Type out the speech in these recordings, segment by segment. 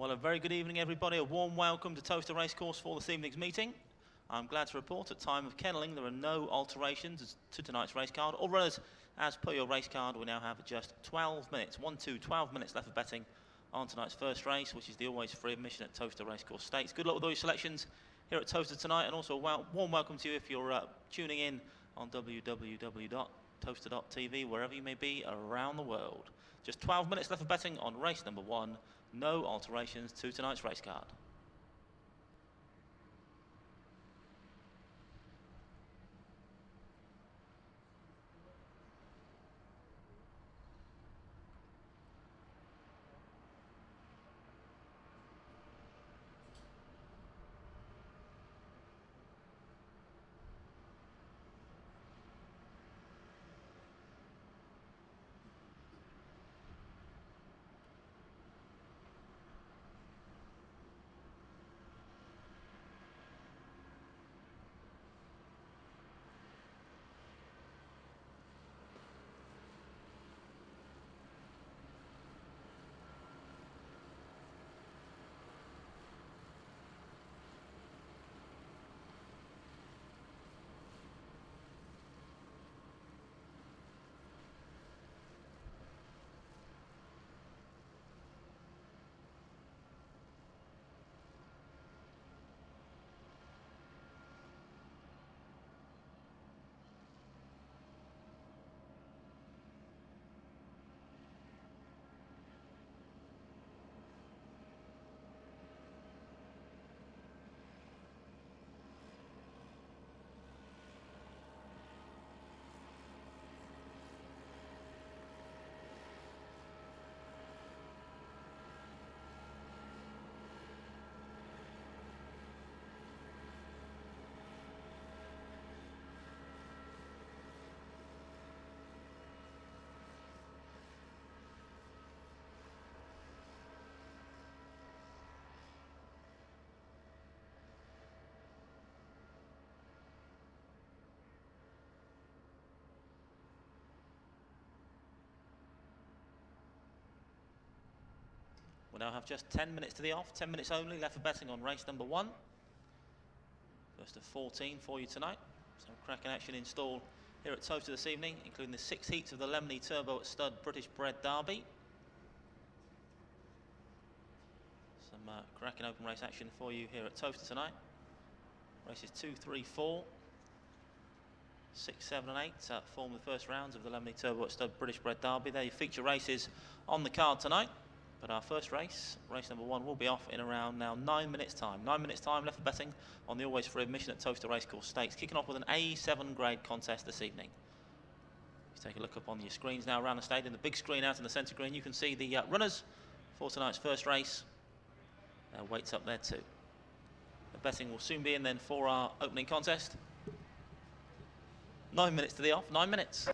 Well, a very good evening, everybody. A warm welcome to Towcester Racecourse for this evening's meeting. I'm glad to report at time of kennelling there are no alterations to tonight's race card. All runners, as per your race card, we now have just 12 minutes, 12 minutes left of betting on tonight's first race, which is the always free admission at Towcester Racecourse Stakes. Good luck with all your selections here at Towcester tonight, and also a warm welcome to you if you're tuning in on www.towcester.tv, wherever you may be around the world. Just 12 minutes left of betting on race number 1. No alterations to tonight's race card. We now have just 10 minutes to the off, 10 minutes only left for betting on race number 1. First of 14 for you tonight. Some cracking action in stall here at Towcester this evening, including the 6 heats of the Lemony Turbo at Stud British Bred Derby. Some cracking open race action for you here at Towcester tonight. Races 2, 3, 4, 6, 7 and 8 form the first rounds of the Lemony Turbo at Stud British Bred Derby. There you feature races on the card tonight. But our first race, race number 1, will be off in around now 9 minutes time. 9 minutes time left for betting on the always free admission at Towcester Racecourse Stakes, kicking off with an A7 grade contest this evening. If you take a look up on your screens now around the stadium, the big screen out in the centre green, you can see the runners for tonight's first race. Their weights up there too. The betting will soon be in then for our opening contest. 9 minutes to the off, 9 minutes.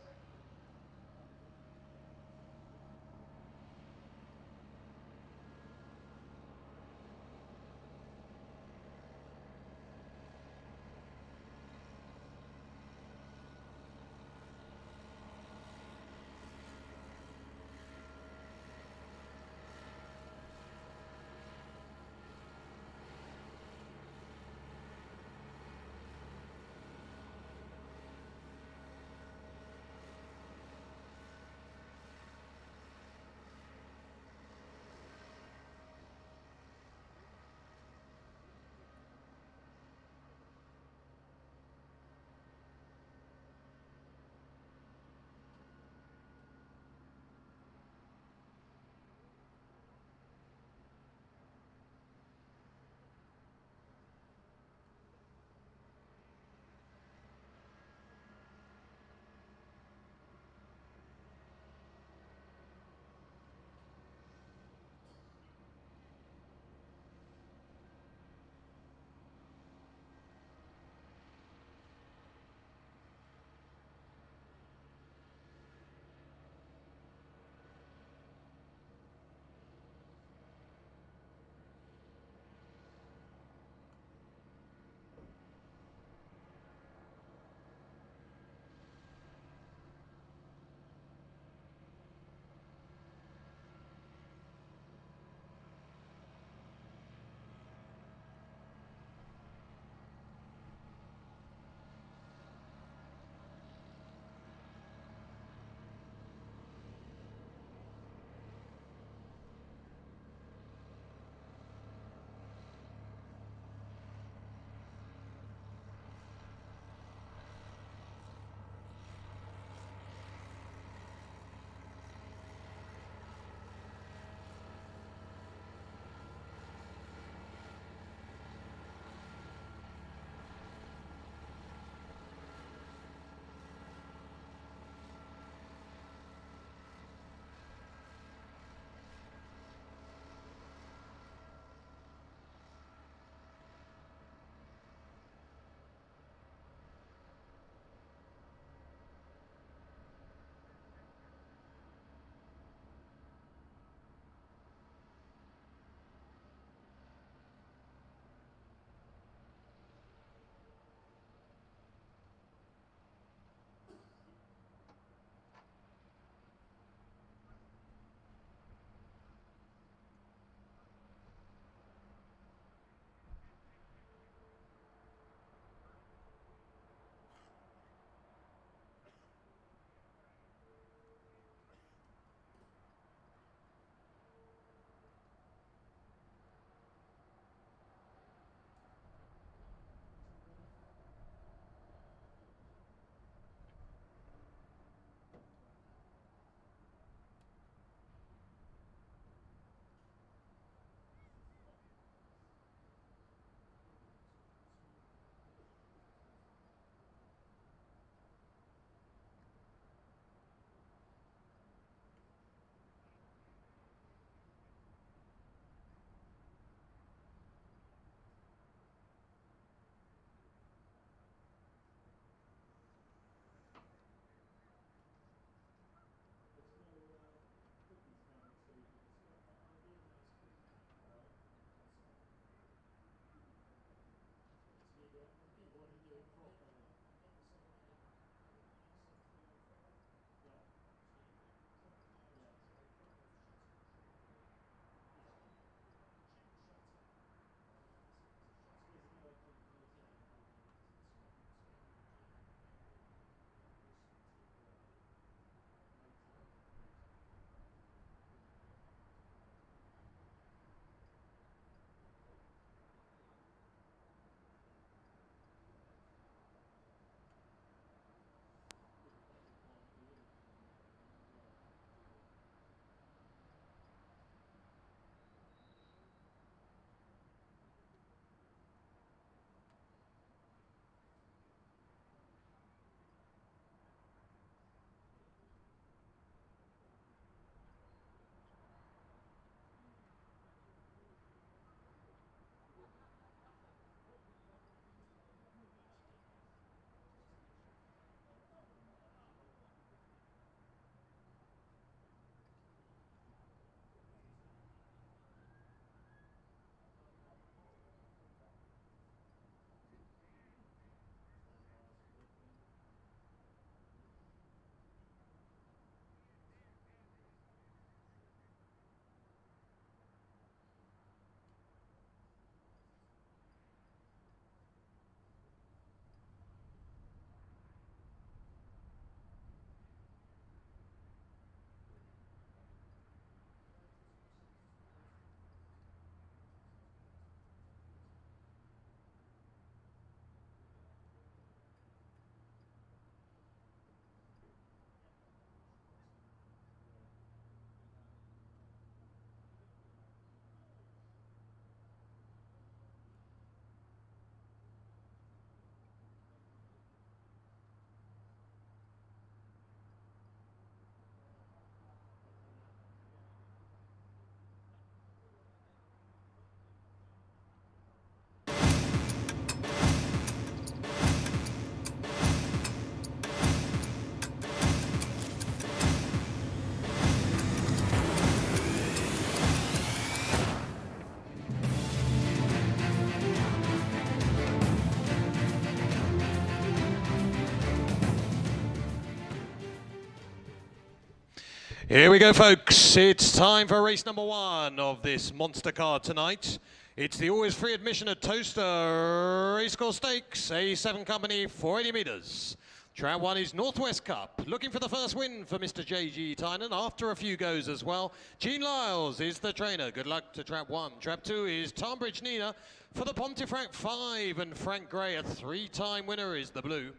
Here we go, folks. It's time for race number 1 of this monster card tonight. It's the always free admission at Towcester Racecourse Stakes, A7 company, 480 metres. Trap 1 is Northwest Cup. Looking for the first win for Mr. J.G. Tynan after a few goes as well. Gene Lyles is the trainer. Good luck to Trap 1. Trap 2 is Tonbridge Nina for the Pontefract 5, and Frank Gray, a 3-time winner, is the blue.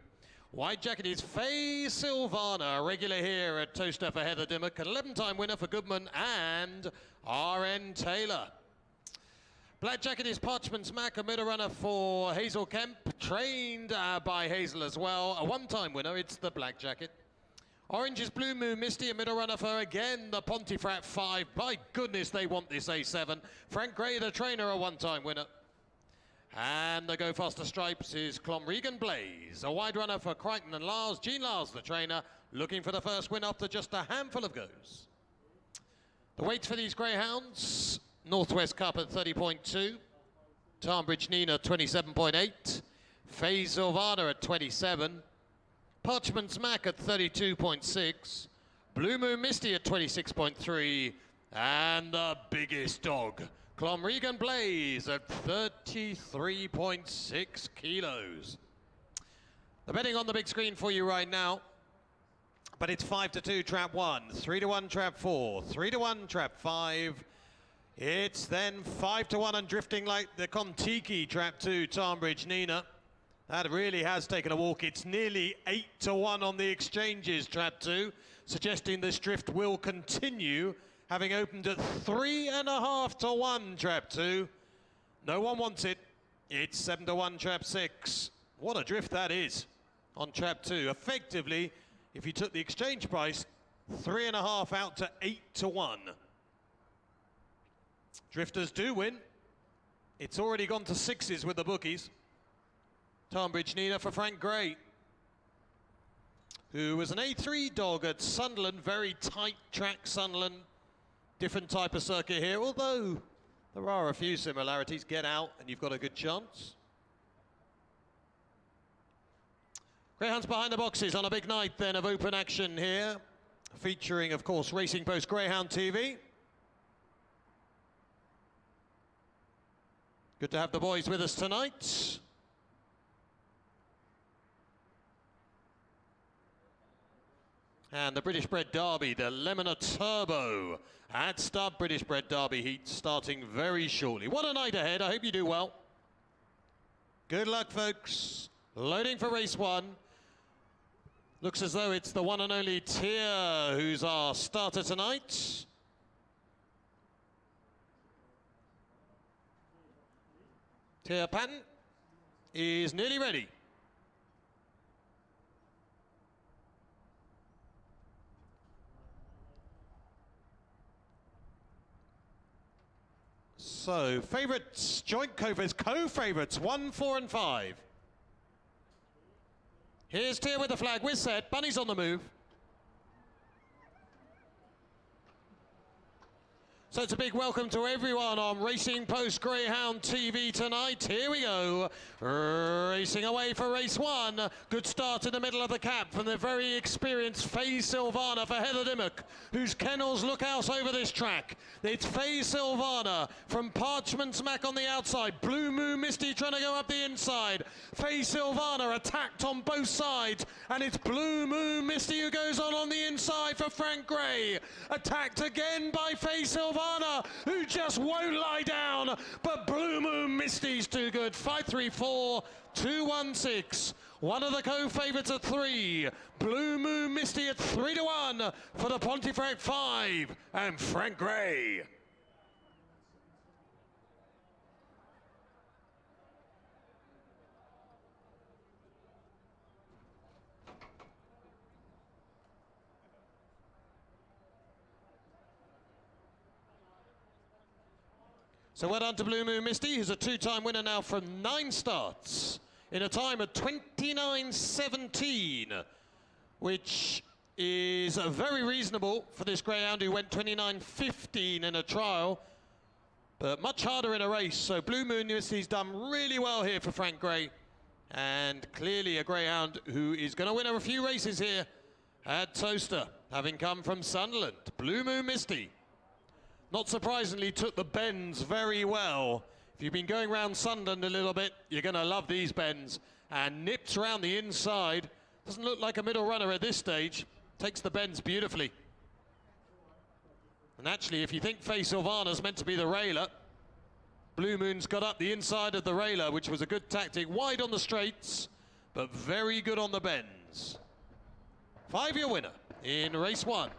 White jacket is Faye Silvana, a regular here at Towcester for Heather Dimmock, an 11-time winner for Goodman and R.N. Taylor. Black jacket is Parchment's Mac, a middle runner for Hazel Kemp, trained by Hazel as well, a 1-time winner. It's the black jacket. Orange is Blue Moon Misty, a middle runner for, again, the Pontefract 5. My goodness, they want this A7. Frank Gray, the trainer, a 1-time winner. And the Go Faster Stripes is Clonregan Blaze, a wide runner for Crichton and Lars. Gene Lars, the trainer, looking for the first win after just a handful of goes. The weights for these greyhounds: Northwest Cup at 30.2, Tonbridge Nina 27.8, Faye Silvana at 27, Parchment's Mac at 32.6, Blue Moon Misty at 26.3, and the biggest dog, Clonregan Blaze at 33.6 kilos. The betting on the big screen for you right now, but it's 5-2 Trap 1, 3-1 Trap 4, 3-1 Trap 5. It's then 5-1 and drifting like the Contiki Trap 2 Tonbridge Nina. That really has taken a walk. It's nearly 8-1 on the exchanges Trap 2, suggesting this drift will continue, having opened at 3.5-1 Trap 2. No one wants it. It's 7-1 Trap 6. What a drift that is on Trap 2. Effectively, if you took the exchange price, 3.5 out to 8-1. Drifters do win. It's already gone to 6s with the bookies. Tonbridge Nina for Frank Gray, who was an A3 dog at Sunderland, very tight track Sunderland. Different type of circuit here, although there are a few similarities. Get out and you've got a good chance. Greyhounds behind the boxes on a big night then of open action here, featuring, of course, Racing Post Greyhound TV. Good to have the boys with us tonight. And the British Bred Derby, the Lemon Turbo at Stud British Bred Derby heat starting very shortly. What a night ahead. I hope you do well. Good luck, folks. Loading for race 1. Looks as though it's the one and only Tier who's our starter tonight. Tier Patton is nearly ready. So, favourites, joint co-favourites, 1, 4 and 5. Here's Tier with the flag, we're set, Bunny's on the move. So it's a big welcome to everyone on Racing Post Greyhound TV tonight. Here we go, racing away for race 1. Good start in the middle of the cap from the very experienced Faye Silvana for Heather Dimmock, whose kennels look out over this track. It's Faye Silvana from Parchment's Mac on the outside. Blue Moon Misty trying to go up the inside. Faye Silvana attacked on both sides, and it's Blue Moon Misty who goes on the inside for Frank Gray. Attacked again by Faye Silvana, who just won't lie down, but Blue Moon Misty's too good. 5-3-4, 2-1-6. One of the co-favourites at 3. Blue Moon Misty at 3-1 for the Pontefract 5 and Frank Gray. So well done to Blue Moon Misty, who's a 2-time winner now from 9 starts in a time of 29.17, which is very reasonable for this greyhound who went 29.15 in a trial, but much harder in a race. So Blue Moon Misty's done really well here for Frank Gray, and clearly a greyhound who is going to win a few races here at Towcester. having come from Sunderland, Blue Moon Misty. Not surprisingly, took the bends very well. If you've been going around Sunderland a little bit, you're going to love these bends. And nips around the inside. Doesn't look like a middle runner at this stage. Takes the bends beautifully. And actually, if you think Faye Sylvana's meant to be the railer, Blue Moon's got up the inside of the railer, which was a good tactic. Wide on the straights, but very good on the bends. 5-year winner in race 1.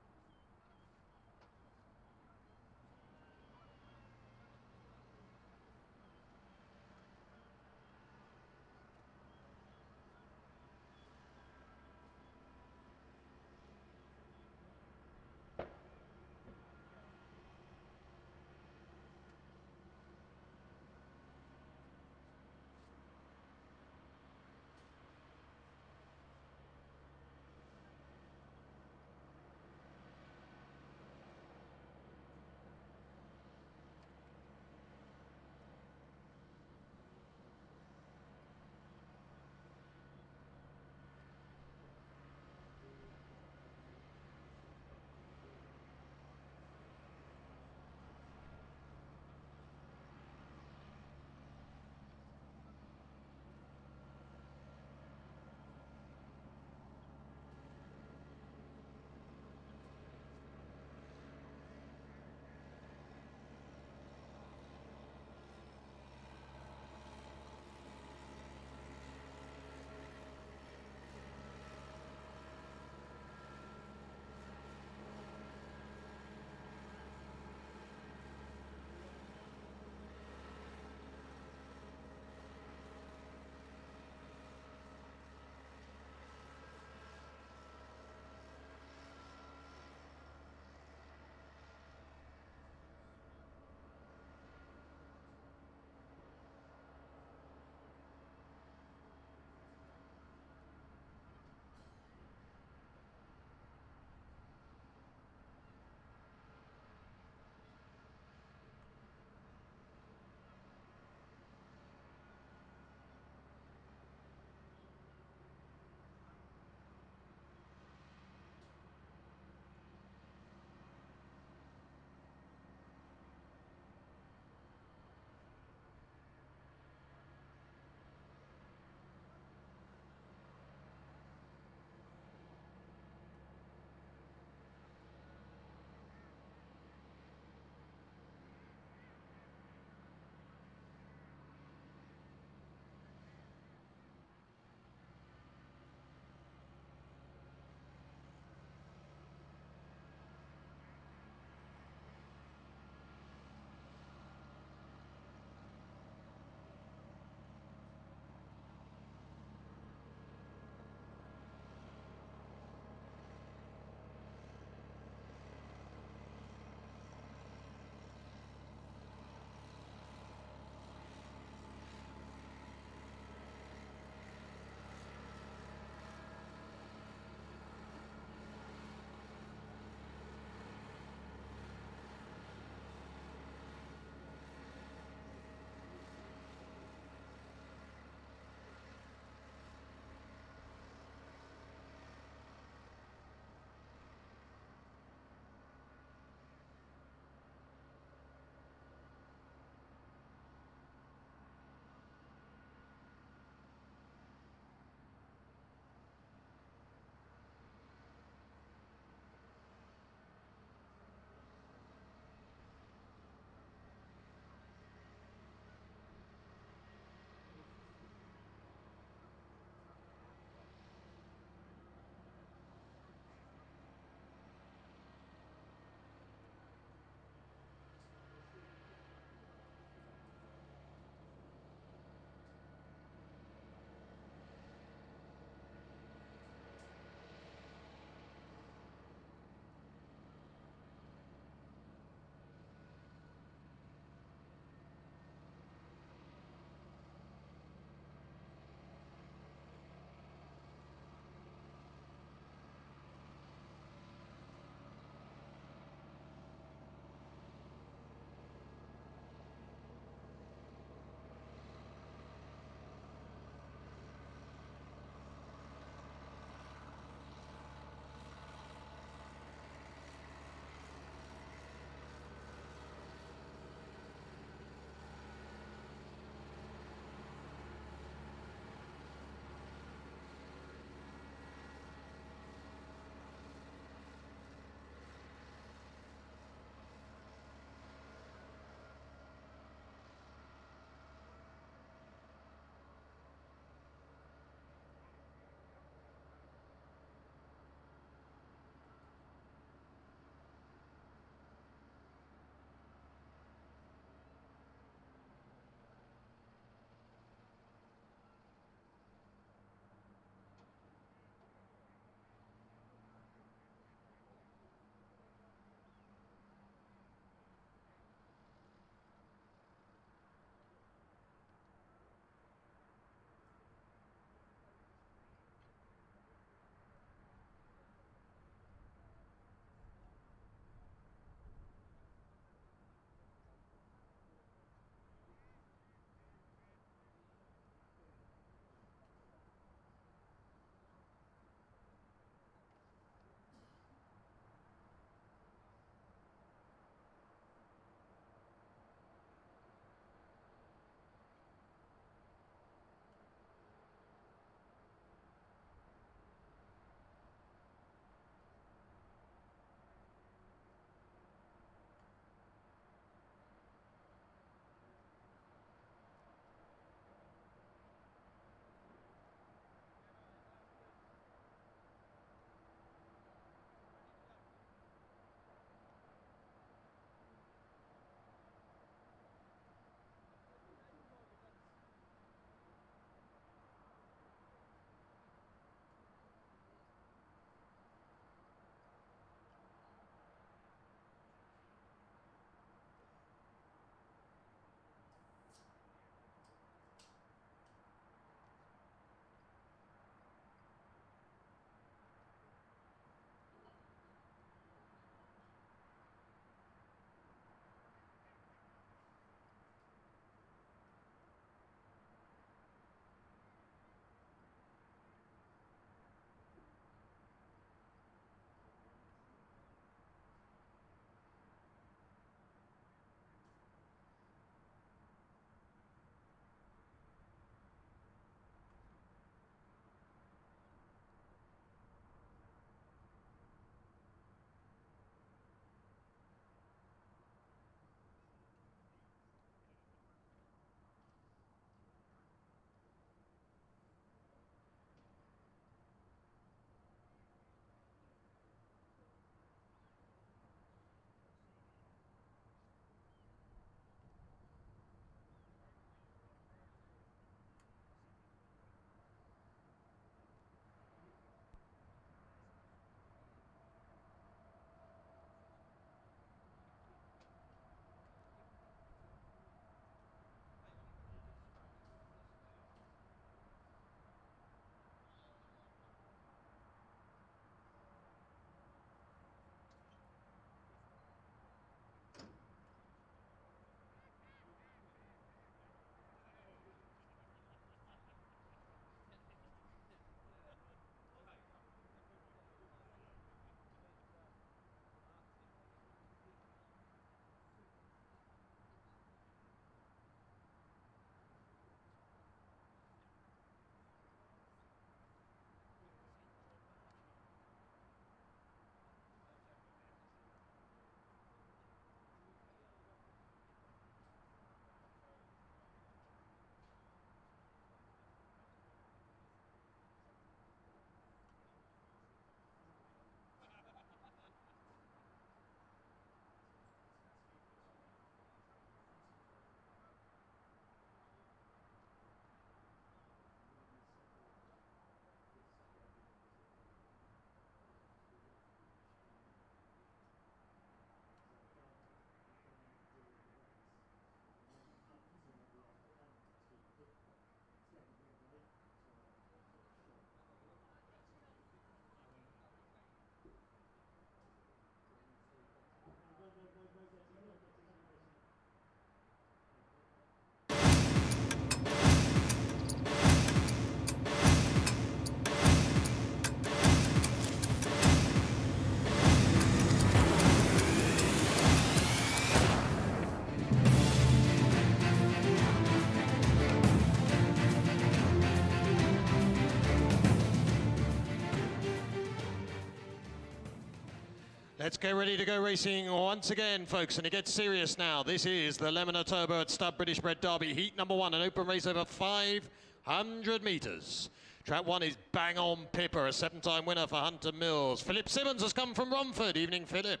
Let's get ready to go racing once again, folks, and it gets serious now. This is the Lemon Turbo at Stud British Bred Derby, heat number 1, an open race over 500 metres. Track 1 is Bang On Pipper, a 7-time winner for Hunter Mills. Philip Simmons has come from Romford. Evening, Philip.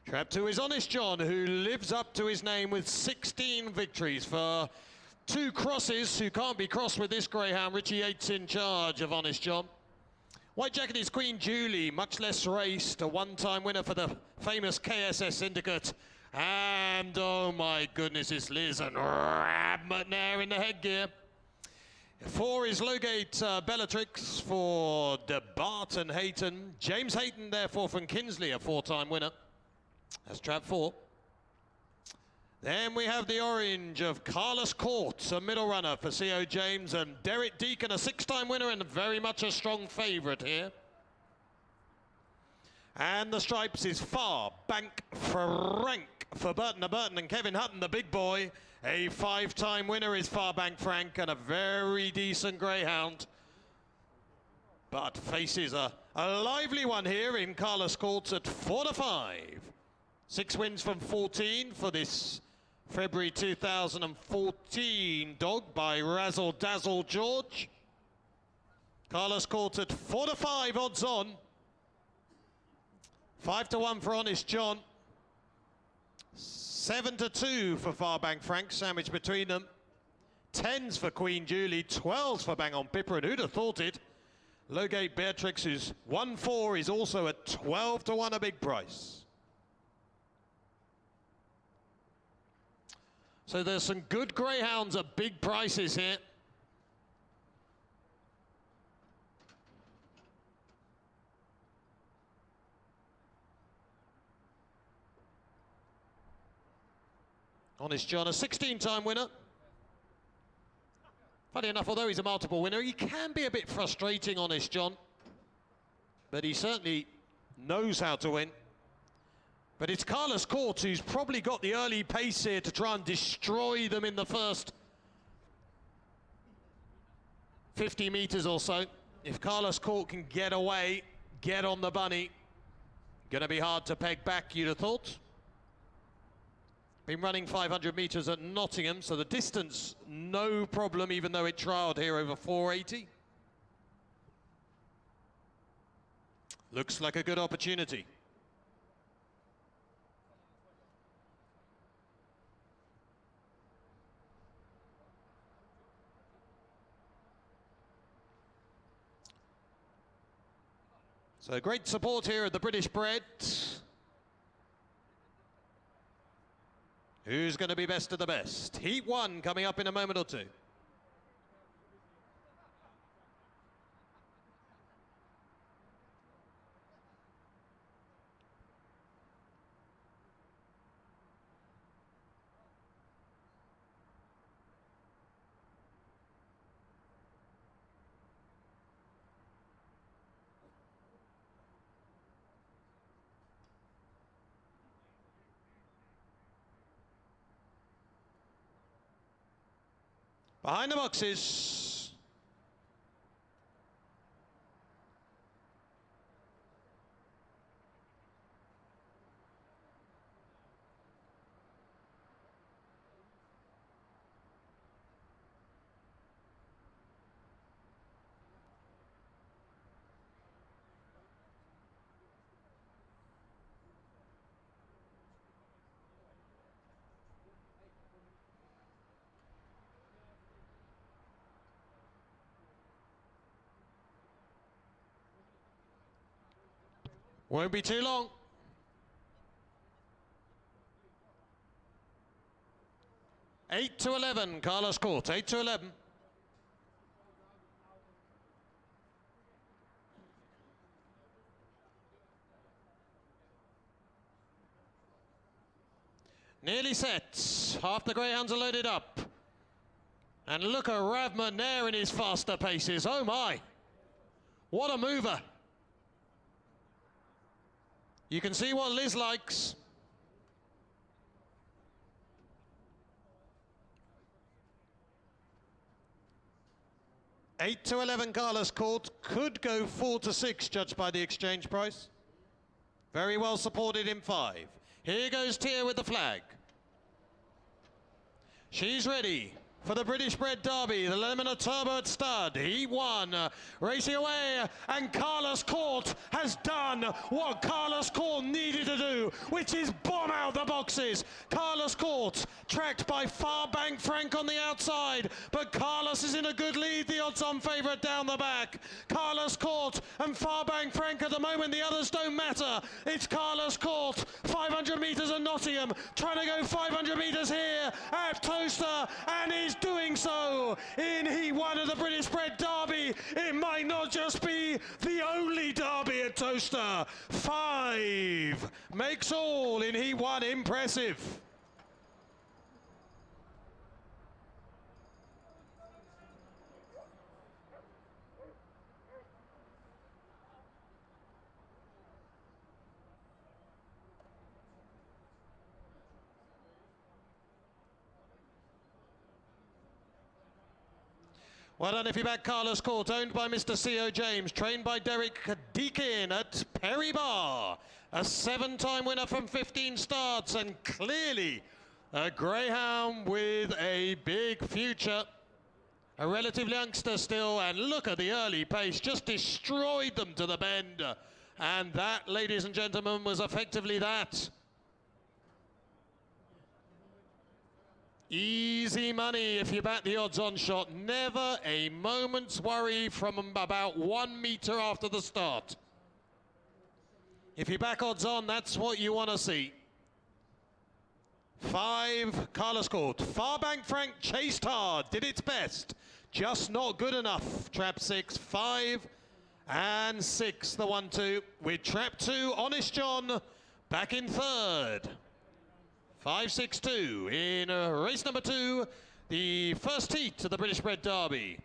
Trap 2 is Honest John, who lives up to his name with 16 victories for 2 crosses, who can't be crossed with this greyhound. Richie Yates in charge of Honest John. White Jacket is Queen Julie, much less raced, a 1-time winner for the famous KSS Syndicate. And, oh my goodness, it's Liz and Rab McNair in the headgear. 4 is Lowgate Bellatrix for De Barton Hayton. James Hayton, therefore, from Kinsley, a 4-time winner. That's trap 4. Then we have the orange of Carlos Court, a middle runner for C.O. James, and Derek Deacon, a 6-time winner and very much a strong favourite here. And the stripes is Far Bank Frank for Burton of Burton, and Kevin Hutton, the big boy. A 5-time winner is Far Bank Frank, and a very decent greyhound. But faces a lively one here in Carlos Court at 4-5. 6 wins from 14 for this February 2014 dog by Razzle Dazzle George. Carlos Court at 4-5 odds on. 5-1 for Honest John. 7-2 for Farbank Frank, sandwiched between them. 10s for Queen Julie, 12s for Bang On Pipper, and who'd have thought it? Lowgate Beatrix, who's 1-4, is also at 12-1, a big price. So there's some good greyhounds at big prices here. Honest John, a 16-time winner. Funny enough, although he's a multiple winner, he can be a bit frustrating, Honest John. But he certainly knows how to win. But it's Carlos Court who's probably got the early pace here to try and destroy them in the first 50 metres or so. If Carlos Court can get away, get on the bunny, gonna be hard to peg back, you'd have thought. Been running 500 metres at Nottingham, so the distance, no problem, even though it trialled here over 480. Looks like a good opportunity. So great support here at the British Bred. Who's going to be best of the best? Heat 1 coming up in a moment or two. Behind the boxes. Won't be too long. Eight to 11, Carlos Court, 8 to 11. Nearly set. Half the greyhounds are loaded up. And look at Rav McNair in his faster paces. Oh my. What a mover. You can see what Liz likes. $8 to 11, Carlos Court. Could go 4 to 6, judged by the exchange price. Very well supported in 5. Here goes Tia with the flag. She's ready for the British Bred Derby, the Lemon Turbo at stud. He won, racing away, and Carlos Court has done what Carlos Court needed to do, which is bomb out the boxes. Carlos Court, tracked by Farbank Frank on the outside, but Carlos is in a good lead, the odds-on favourite down the back. Carlos Court and Farbank Frank at the moment, the others don't matter. It's Carlos Court, 500 metres at Nottingham, trying to go 500 metres here at Towcester, and is doing so in Heat 1 of the British Bred Derby. It might not just be the only derby at Towcester. 5 makes all in Heat 1. Impressive. Well done if you back Carlos Court, owned by Mr. C.O. James, trained by Derek Deakin at Perry Bar. A 7-time winner from 15 starts, and clearly a greyhound with a big future. A relative youngster still, and look at the early pace, just destroyed them to the bend. And that, ladies and gentlemen, was effectively that. Easy money if you bat the odds-on shot. Never a moment's worry from about 1 metre after the start. If you back odds-on, that's what you want to see. 5, Carlos Court. Farbank Frank chased hard, did its best. Just not good enough. Trap 6, 5 and 6, the 1-2. With trap 2, Honest John back in 3rd. 5-6-2 in race number 2, the first heat of the British Bred Derby.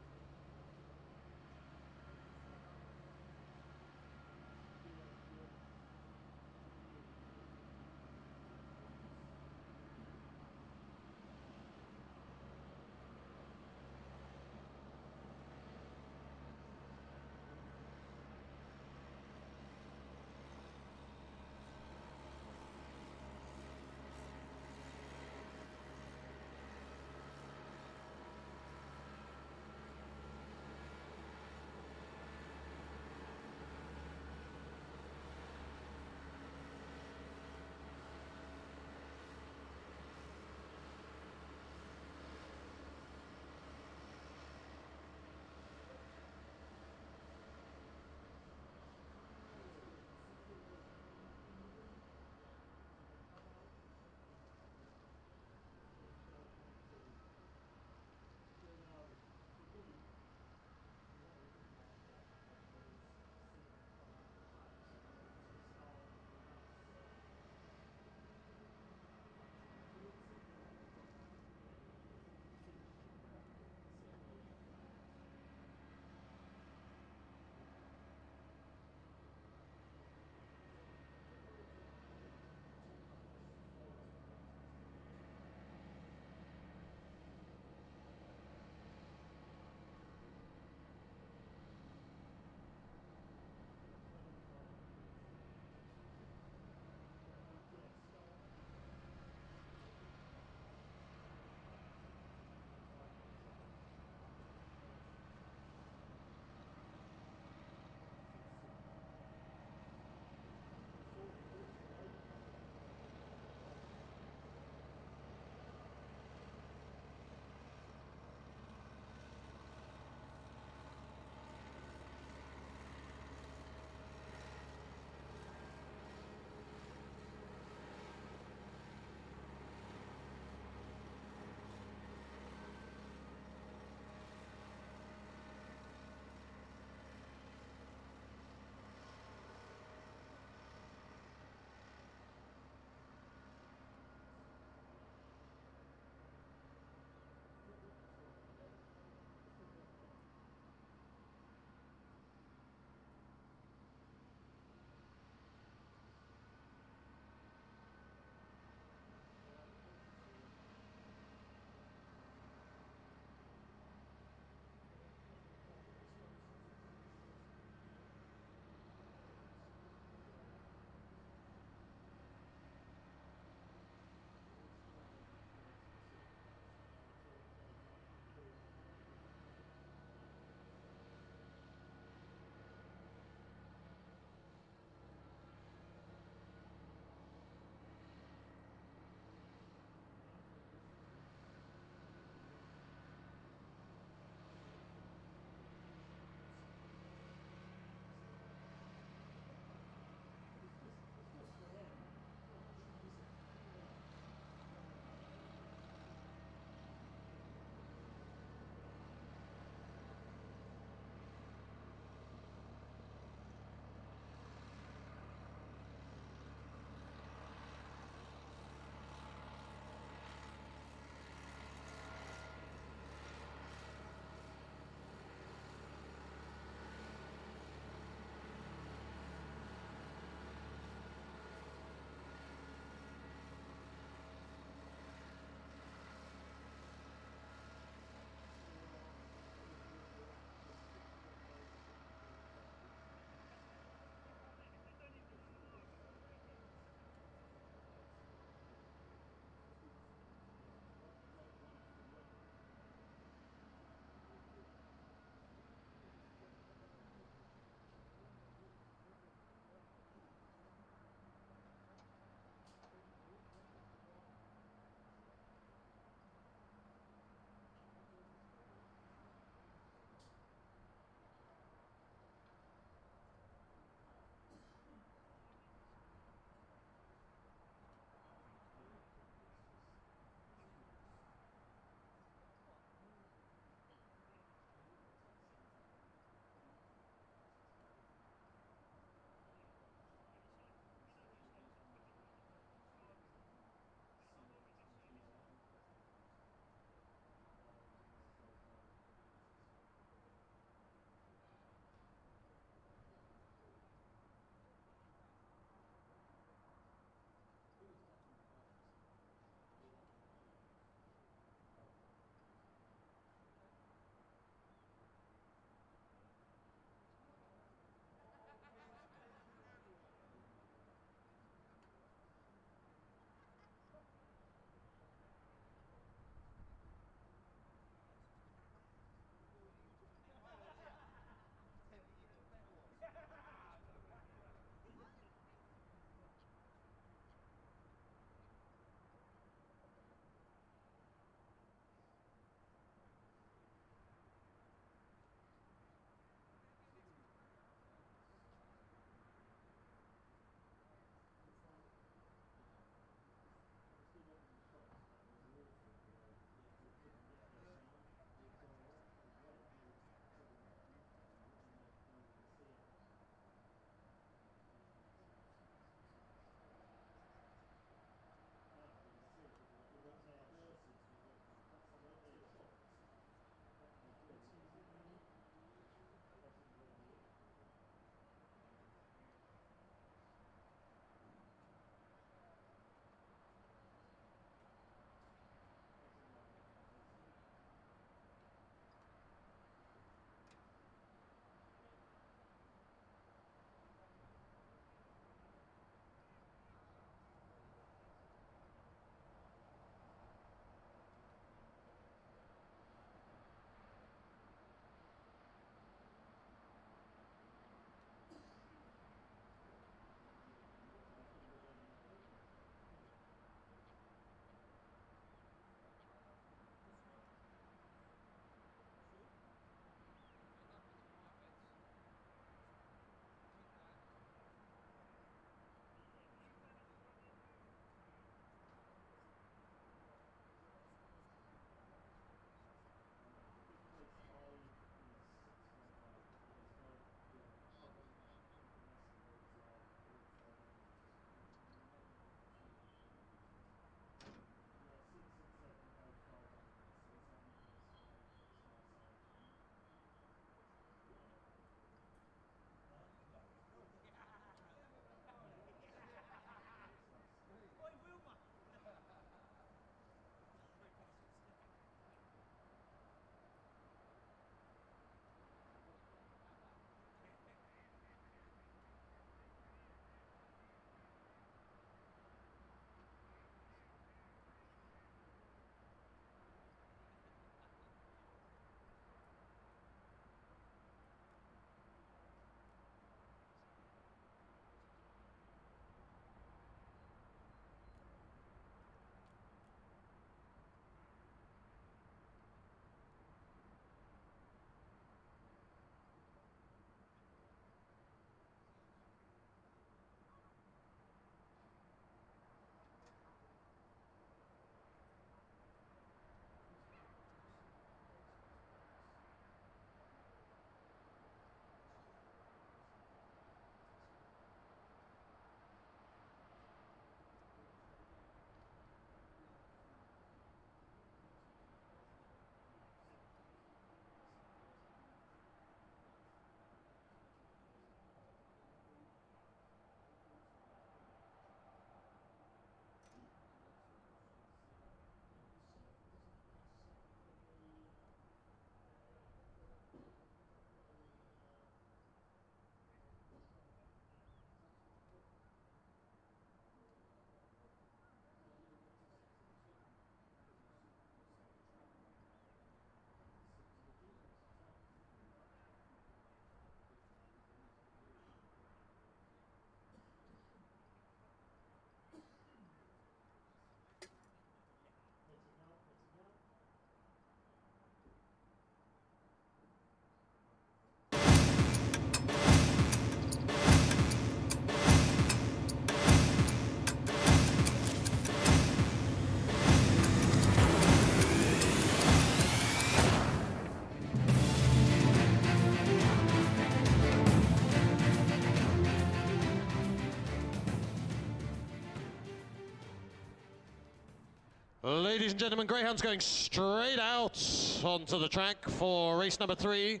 Ladies and gentlemen, greyhounds going straight out onto the track for race number 3.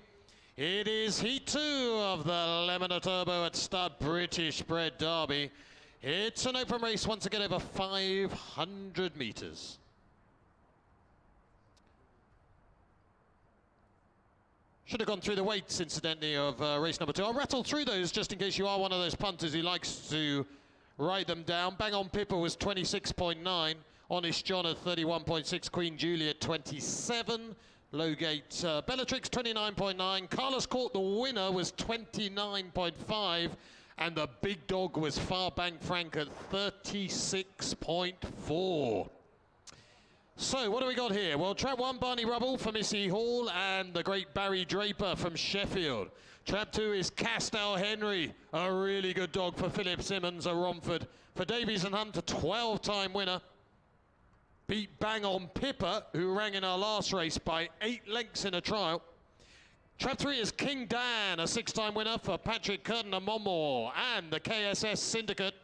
It is heat 2 of the Lemon Turbo at Stud British Bred Derby. It's an open race once again over 500 metres. Should have gone through the weights, incidentally, of race number 2. I'll rattle through those just in case you are one of those punters who likes to write them down. Bang On Pippa was 26.9. Honest John at 31.6. Queen Juliet 27. Lowgate Bellatrix 29.9. Carlos Court, the winner, was 29.5. And the big dog was Far Bank Frank at 36.4. So, what do we got here? Well, trap 1, Barney Rubble for Missy Hall and the great Barry Draper from Sheffield. Trap 2 is Castell Henry, a really good dog for Philip Simmons, a Romford. For Davies and Hunt, a 12-time winner. Beat Bang On Pippa, who rang in our last race by 8 lengths in a trial. Trap 3 is King Dan, a 6-time winner for Patrick Curtin and Monmore and the KSS Syndicate.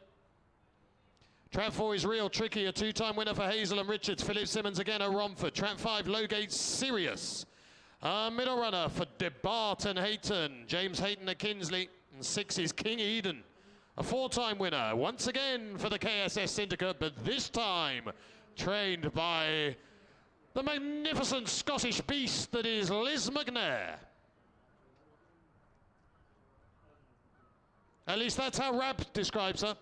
Trap 4 is Real Tricky, a 2-time winner for Hazel and Richards. Philip Simmons again at Romford. Trap 5, Lowgate Sirius. A middle runner for DeBart and Hayton. James Hayton at Kinsley. And 6 is King Eden, a 4-time winner. Once again for the KSS Syndicate, but this time trained by the magnificent Scottish beast that is Liz McNair. At least that's how Rab describes her.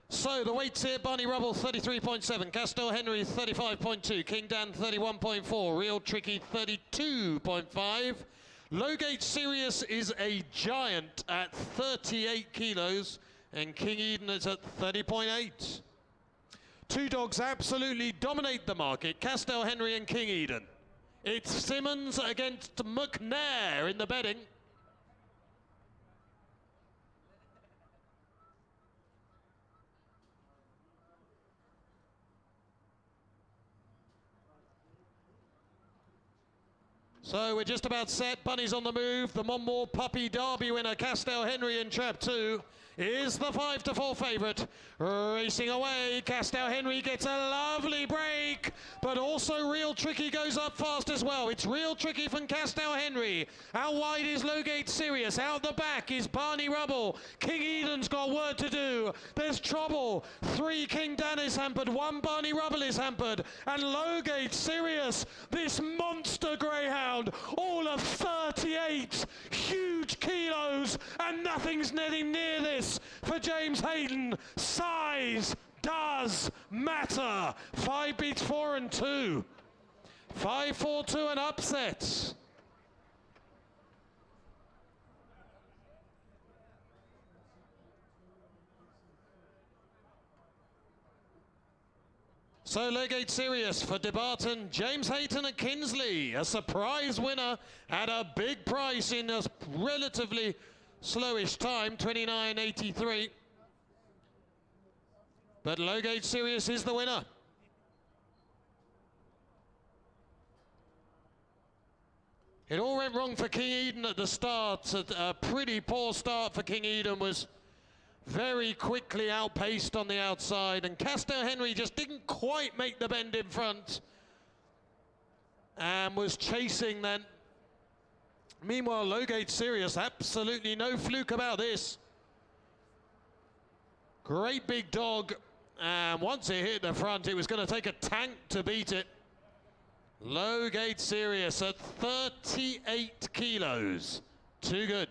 So the weights here: Barney Rubble 33.7, Castell Henry 35.2, King Dan 31.4, Real Tricky 32.5. Lowgate Sirius is a giant at 38 kilos, and King Eden is at 30.8. Two dogs absolutely dominate the market, Castell Henry and King Eden. It's Simmons against McNair in the betting. So we're just about set. Bunny's on the move. The Monmore Puppy Derby winner, Castell Henry in trap 2, is the 5-4 favourite. Racing away, Castell Henry gets a lovely break, but also Real Tricky goes up fast as well. It's Real Tricky from Castell Henry. Out wide is Lowgate Sirius. Out the back is Barney Rubble. King Eden's got work to do. There's trouble. 3 King Dan is hampered. 1 Barney Rubble is hampered. And Lowgate Sirius, this monster greyhound, all of 38 huge kilos, and nothing's netting near this for James Hayden. Size does matter. 5 beats 4 and 2. 5-4-2 and upset. So Lowgate Sirius for DeBarton, James Hayton at Kinsley, a surprise winner at a big price in a relatively slowish time, 29.83. But Lowgate Sirius is the winner. It all went wrong for King Eden at the start. A pretty poor start for King Eden, was very quickly outpaced on the outside, and Castell Henry just didn't quite make the bend in front and was chasing then. Meanwhile, Lowgate Sirius, absolutely no fluke about this. Great big dog, and once it hit the front, it was going to take a tank to beat it. Lowgate Sirius at 38 kilos. Too good.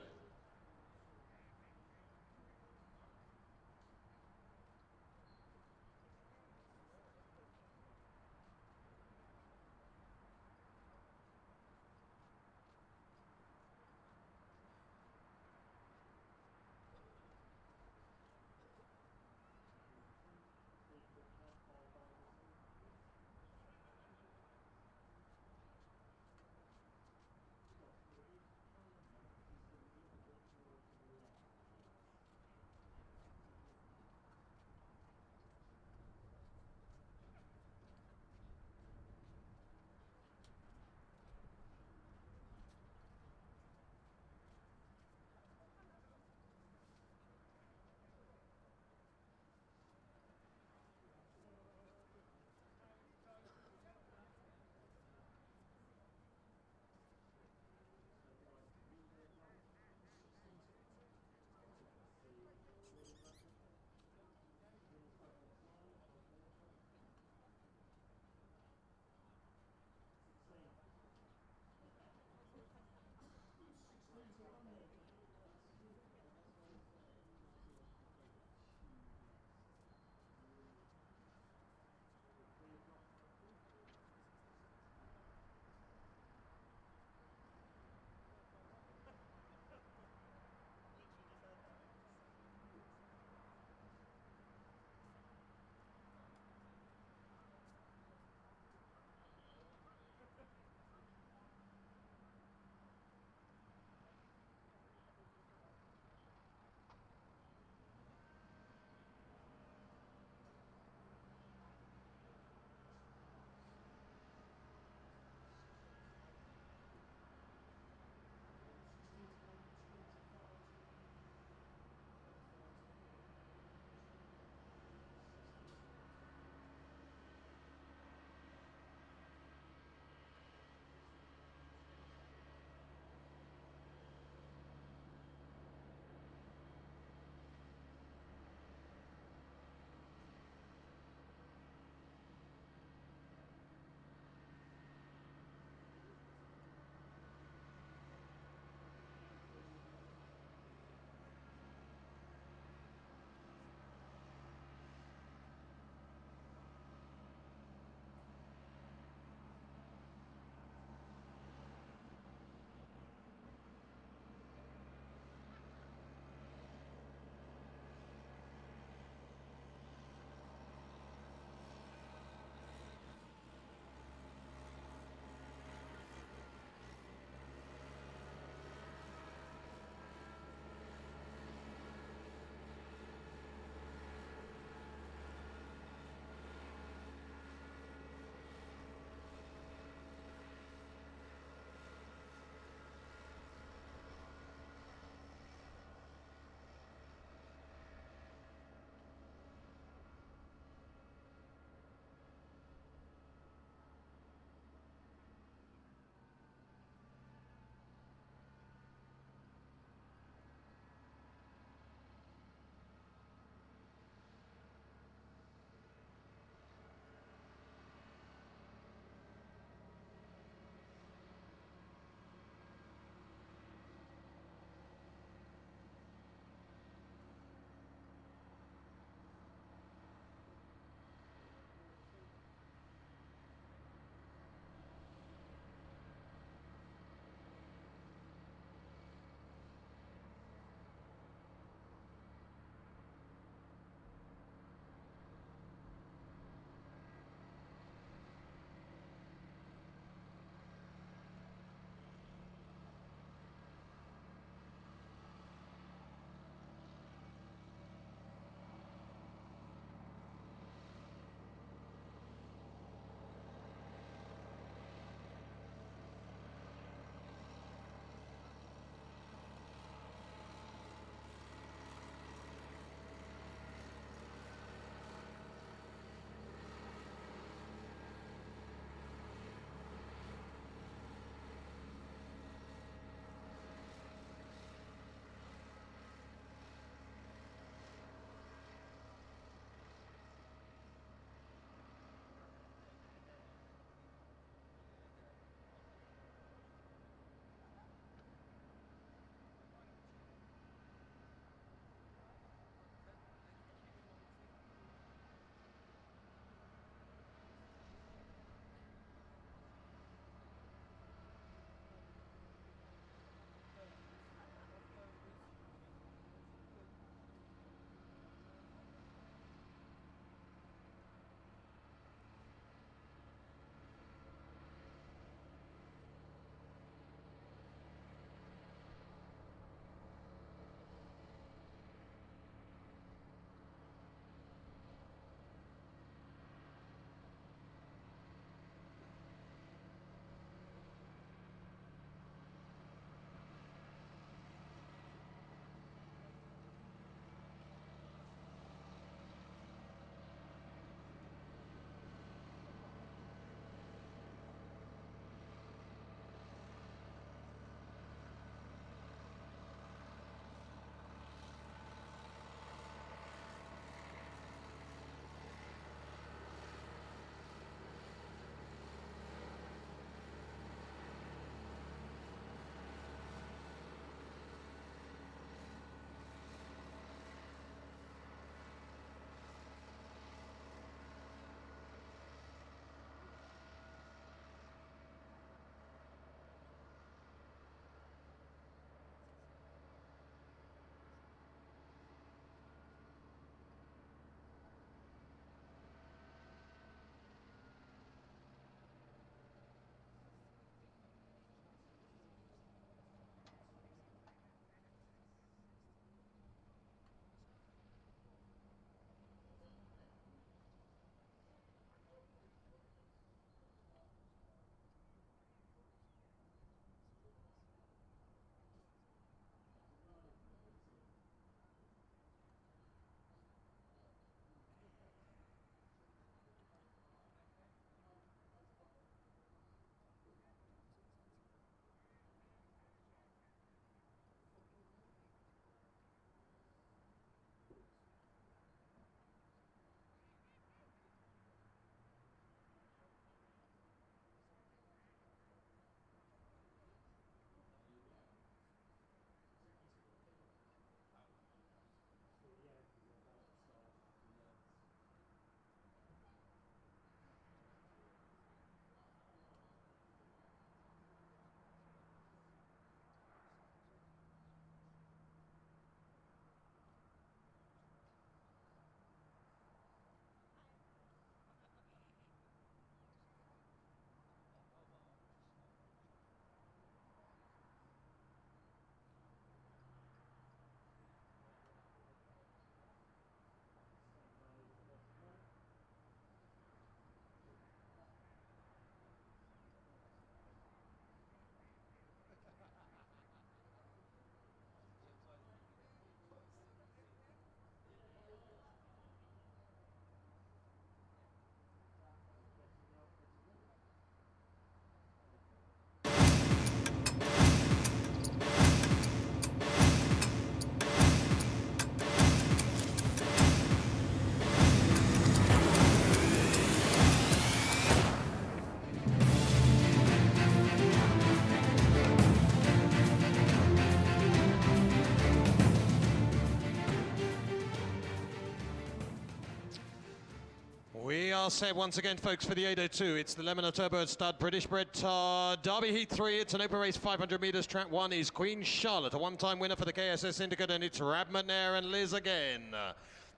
said once again, folks, for the 802, it's the Lemon Turbo Stud British bred Derby Heat 3. It's an open race, 500 metres. Track 1 is Queen Charlotte, a one-time winner for the KSS Syndicate, and it's Rab McNair and Liz again.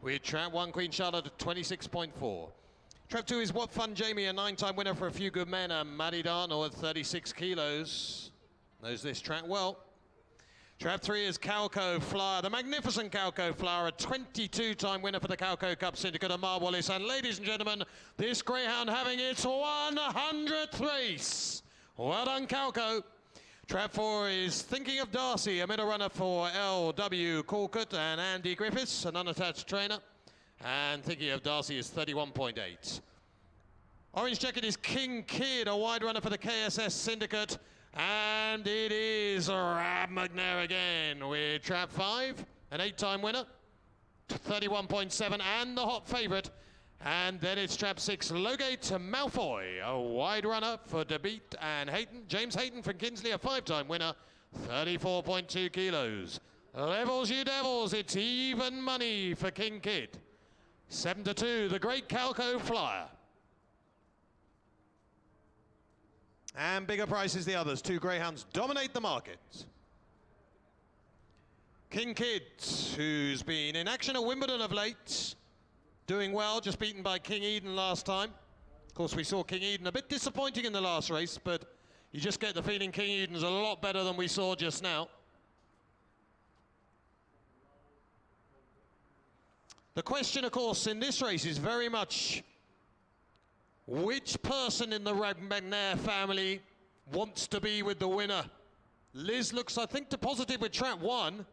With track 1, Queen Charlotte at 26.4. Track 2 is What Fun Jamie, a 9-time winner for A Few Good Men, and Maddie Darnell at 36 kilos. Knows this track well. Trap 3 is Calco Flyer, the magnificent Calco Flyer, a 22-time winner for the Calco Cup Syndicate, and Mar Wallace. And ladies and gentlemen, this greyhound having its 100th race. Well done, Calco. Trap 4 is Thinking of Darcy, a middle runner for L.W. Corcutt and Andy Griffiths, an unattached trainer. And Thinking of Darcy is 31.8. Orange jacket is King Kid, a wide runner for the KSS Syndicate. And it is Rab McNair again with Trap 5, an 8-time winner, 31.7, and the hot favourite. And then it's Trap 6, Logate Malfoy, a wide runner for DeBeat and Hayton. James Hayton from Kinsley, a 5-time winner, 34.2 kilos. Levels you devils, it's even money for King Kid. 7-2, the great Calco Flyer. And bigger prices the others. 2 greyhounds dominate the market. King Kid, who's been in action at Wimbledon of late, doing well, just beaten by King Eden last time. Of course, we saw King Eden a bit disappointing in the last race, but you just get the feeling King Eden's a lot better than we saw just now. The question, of course, in this race is very much which person in the Rab McNair family wants to be with the winner. Liz looks, I think, to positive with Trap 1.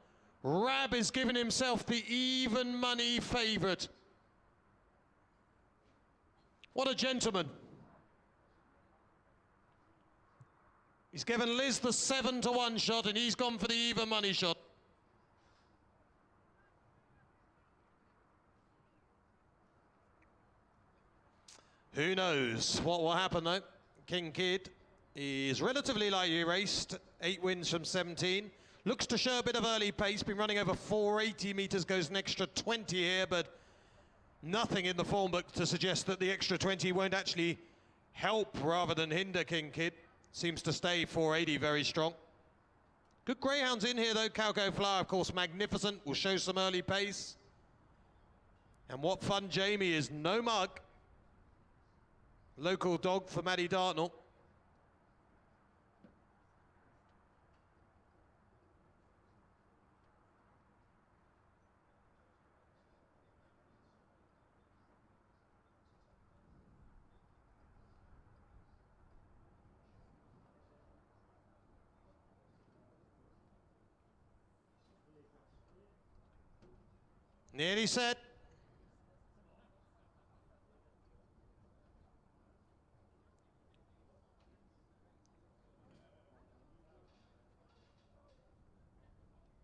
Rab is giving himself the even money favourite. What a gentleman. He's given Liz the 7-1 shot, and he's gone for the even money shot. Who knows what will happen, though? King Kid is relatively lightly raced, 8 wins from 17. Looks to show a bit of early pace, been running over 480 metres, goes an extra 20 here, but nothing in the form book to suggest that the extra 20 won't actually help rather than hinder King Kid. Seems to stay 480 very strong. Good greyhounds in here, though. Calco Flower, of course, magnificent, will show some early pace. And What Fun Jamie is no mug. Local dog for Maddie Dartnell. Nearly set.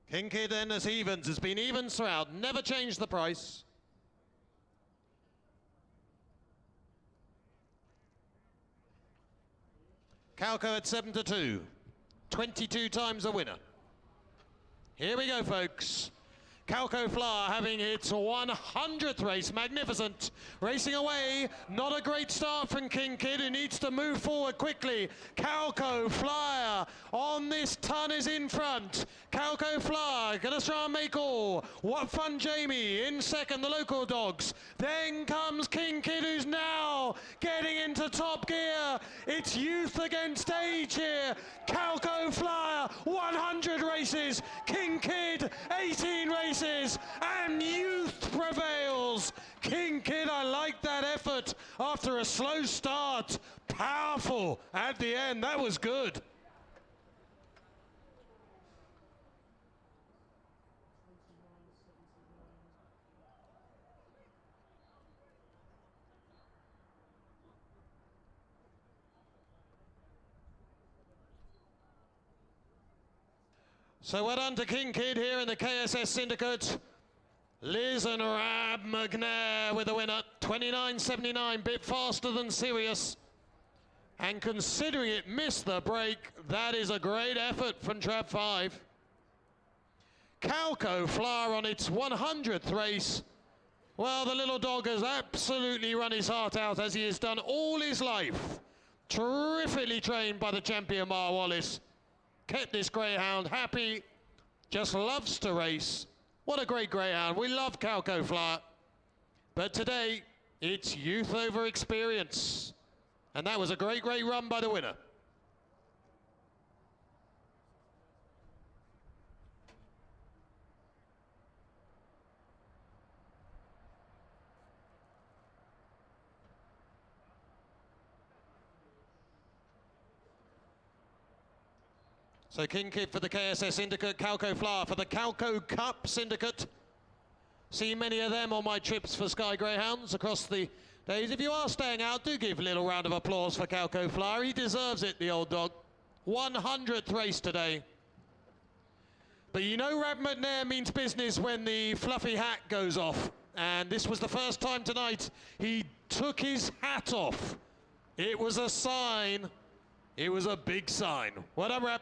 King Kid then as evens, has been evens throughout, never changed the price. Calco at 7-2, 22 times a winner. Here we go, folks. Calco Flower having its 100th race, magnificent. Racing away, not a great start from King Kid, who needs to move forward quickly. Calco Flyer on this ton is in front. Calco Flyer gonna try and make all. What Fun Jamie in second, the local dogs. Then comes King Kid, who's now getting into top gear. It's youth against age here. Calco Flyer, 100 races. King Kid, 18 races. And youth prevails. King Kid, I like that effort after a slow start. Powerful at the end, that was good. So well done to King Kid here in the KSS Syndicate. Liz and Rab McNair with the winner. 29.79, bit faster than Sirius. And considering it missed the break, that is a great effort from Trap 5. Calco Flower on its 100th race. Well, the little dog has absolutely run his heart out, as he has done all his life. Terrifically trained by the champion Mar Wallace. Kept this greyhound happy, just loves to race. What a great greyhound. We love Calco Flyer. But today, it's youth over experience. And that was a great, great run by the winner. So King Kid for the KSS Syndicate, Calco Flower for the Calco Cup Syndicate. See many of them on my trips for Sky Greyhounds across the days. If you are staying out, do give a little round of applause for Calco Flower. He deserves it, the old dog. 100th race today. But you know Rab McNair means business when the fluffy hat goes off. And this was the first time tonight he took his hat off. It was a sign. It was a big sign. Well done, Rab.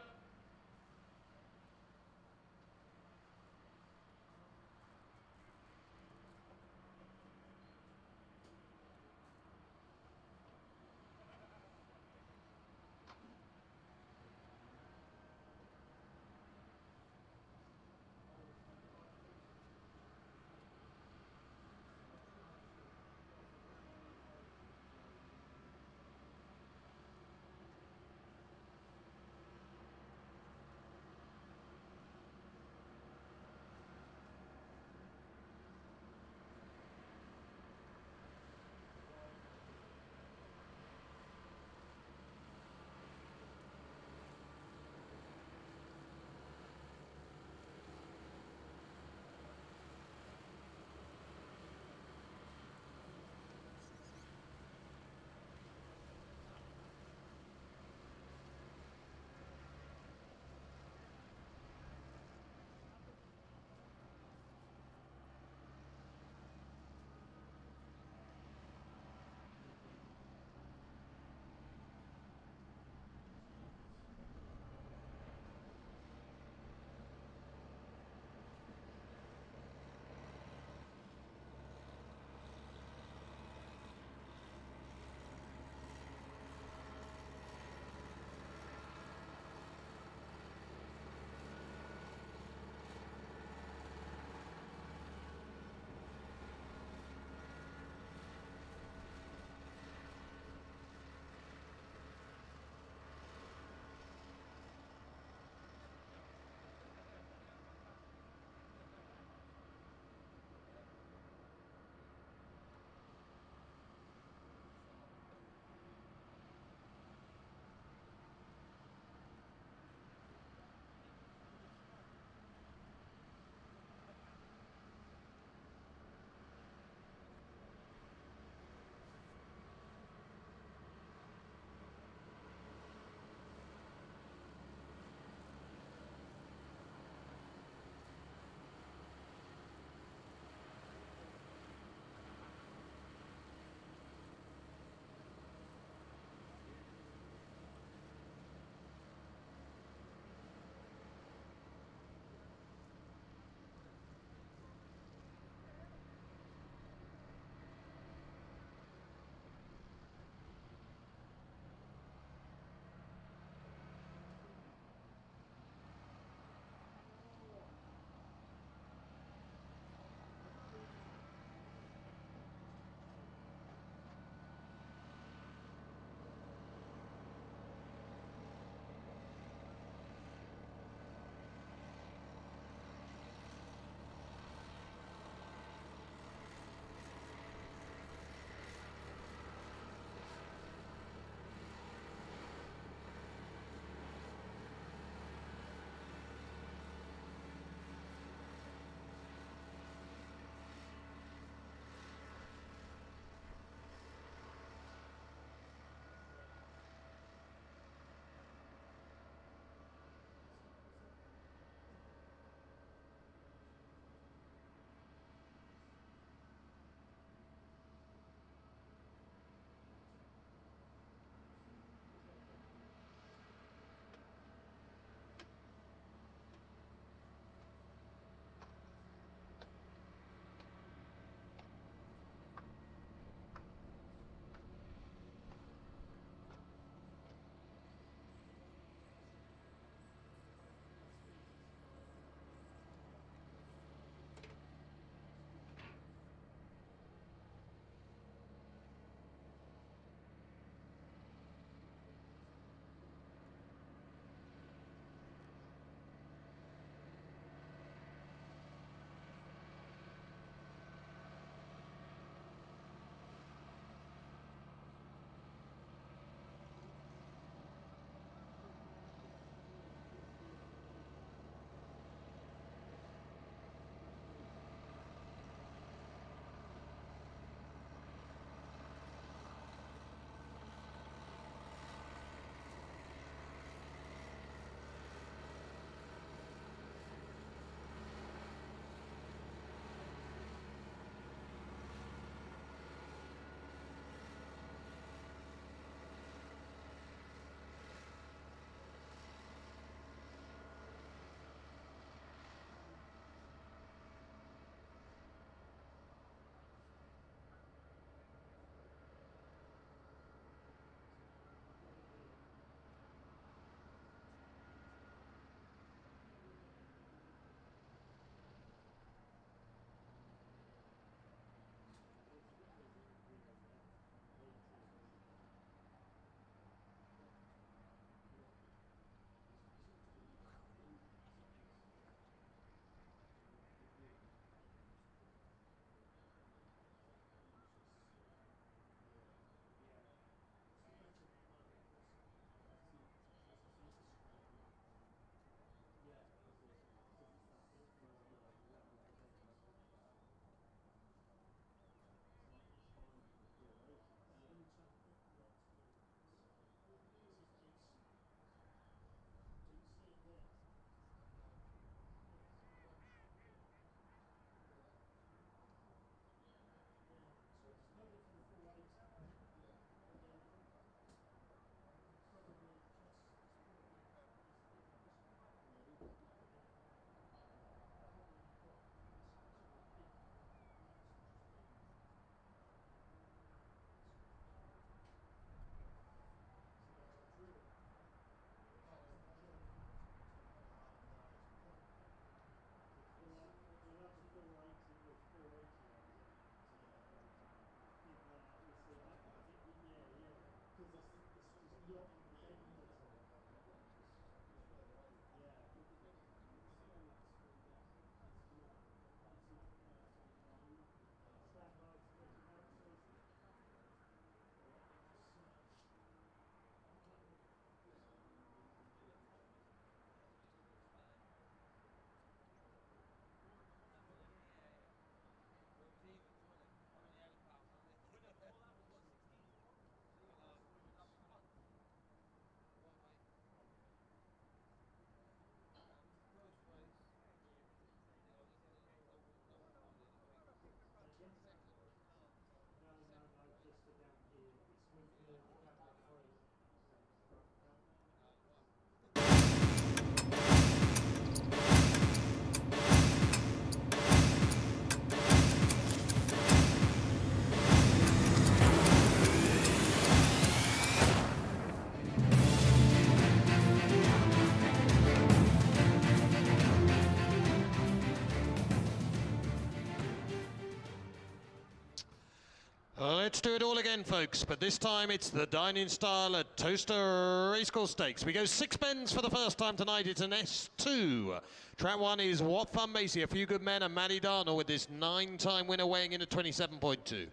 let's do it all again, folks. But this time it's the dining style at Towcester Racecourse Stakes. We go 6 bends for the first time tonight. It's an S2. Track 1 is What Fun Macy, A Few Good Men, and Matty Darnell with this 9-time winner weighing in at 27.2.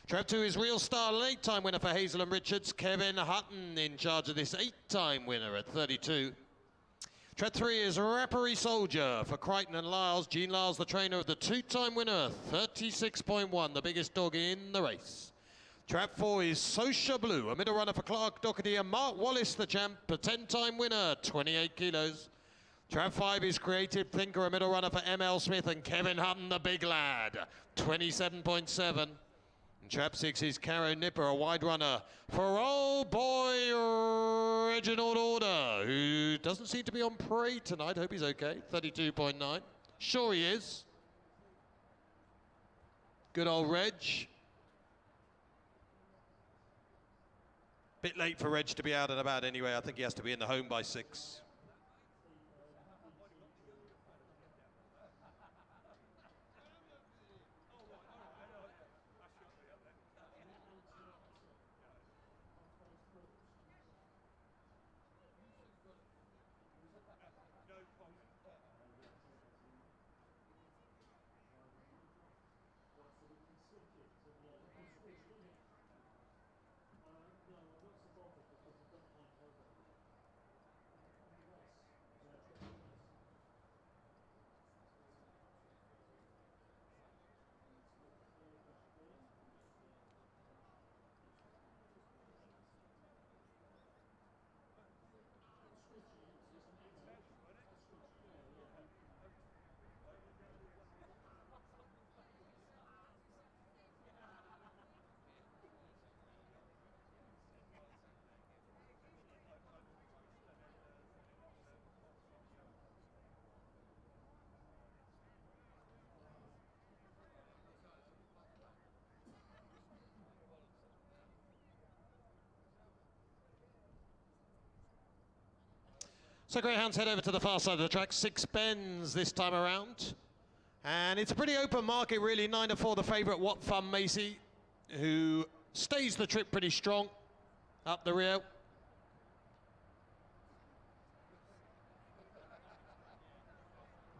Track 2 is Real Star, an 8-time winner for Hazel and Richards. Kevin Hutton in charge of this 8-time winner at 32. Track 3 is Rappery Soldier for Crichton and Lyles. Gene Lyles, the trainer of the 2-time winner, 36.1, the biggest dog in the race. Track 4 is Social Blue, a middle runner for Clark Doherty, and Mark Wallace, the champ, a 10-time winner, 28 kilos. Track 5 is Creative Thinker, a middle runner for ML Smith, and Kevin Hutton, the big lad, 27.7. And Trap 6 is Caro Nipper, a wide runner for old boy Reginald Order, who doesn't seem to be on parade tonight. Hope he's okay. 32.9. Sure he is. Good old Reg. Bit late for Reg to be out and about anyway. I think he has to be in the home by 6. So greyhounds head over to the far side of the track. 6 bends this time around. And it's a pretty open market, really. 9-4, the favourite, What Fun Macy, who stays the trip pretty strong up the rear.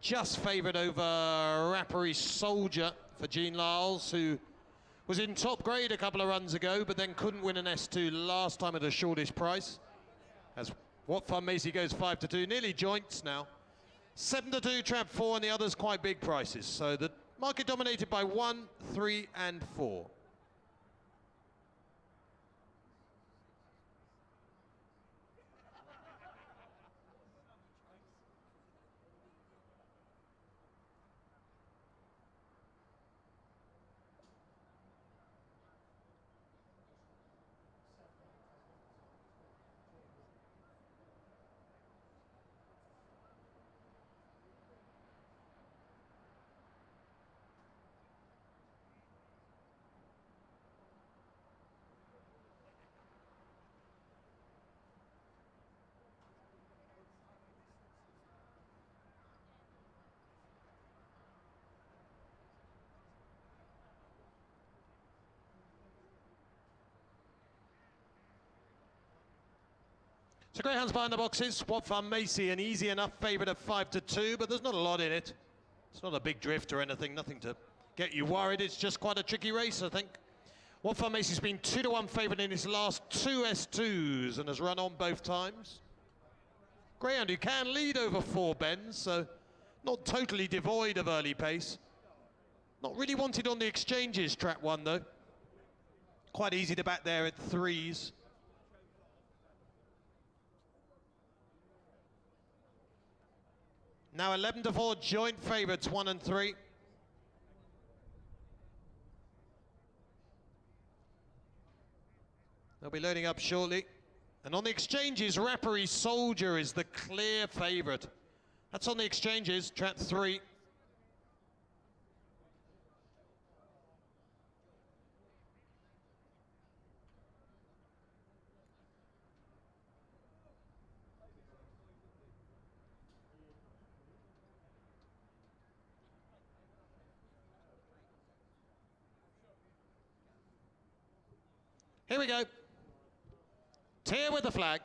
Just favoured over Rappery Soldier for Gene Lyles, who was in top grade a couple of runs ago, but then couldn't win an S2 last time at a shortish price. As What Fun Macy goes 5-2, nearly joints now. 7-2, Trap 4, and the others quite big prices. So the market dominated by 1, 3, and 4. So greyhounds behind the boxes. What Fun Macy, an easy enough favourite of 5-2, but there's not a lot in it. It's not a big drift or anything, nothing to get you worried. It's just quite a tricky race, I think. What Fun Macy's been 2-1 favourite in his last 2 S2s and has run on both times. Greyhound who can lead over 4 bends, so not totally devoid of early pace. Not really wanted on the exchanges, track 1 though. Quite easy to back there at 3s. Now 11-4 joint favourites, 1 and 3. They'll be loading up shortly. And on the exchanges, Rappery Soldier is the clear favourite. That's on the exchanges, trap 3. Here we go. Tier with the flag.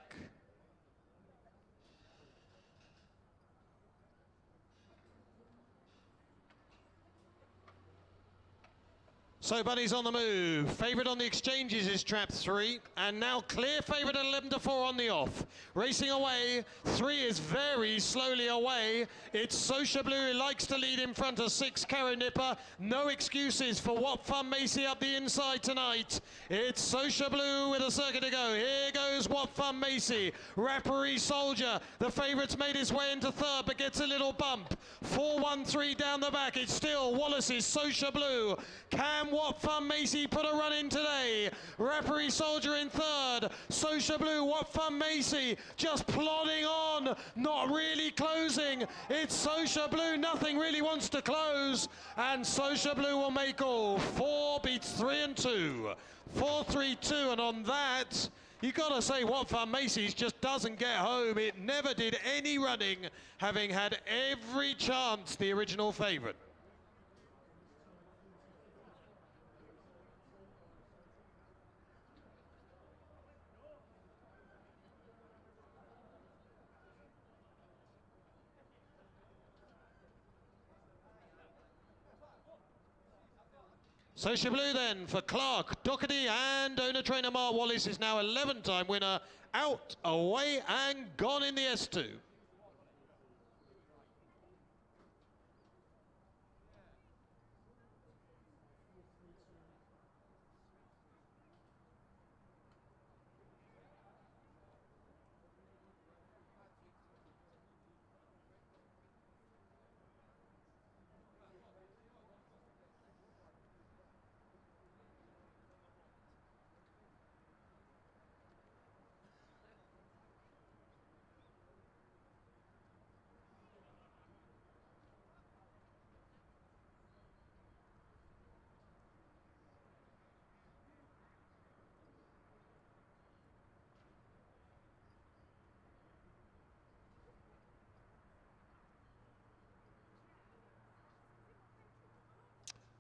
So Buddy's on the move. Favourite on the exchanges is trap 3, and now clear favourite at 11 to 4 on the off. Racing away, 3 is very slowly away. It's Social Blue who likes to lead in front of 6, Caro Nipper. No excuses for What Fun Macy up the inside tonight. It's Social Blue with a circuit to go. Here goes What Fun Macy. Rappery Soldier, the favourite's made his way into third, but gets a little bump. 4-1-3 down the back. It's still Wallace's Social Blue. Can What Fun Macy put a run in today? Rappery Soldier in third. Social Blue, What Fun Macy just plodding on, not really closing. It's Social Blue, nothing really wants to close, and Social Blue will make all. 4 beats 3 and 2. 4-3-2, and on that, you gotta say What Fun Macy's just doesn't get home. It never did any running, having had every chance, the original favourite. Social Blue then for Clark, Doherty and owner-trainer Mark Wallace is now 11-time winner, out, away and gone in the S2.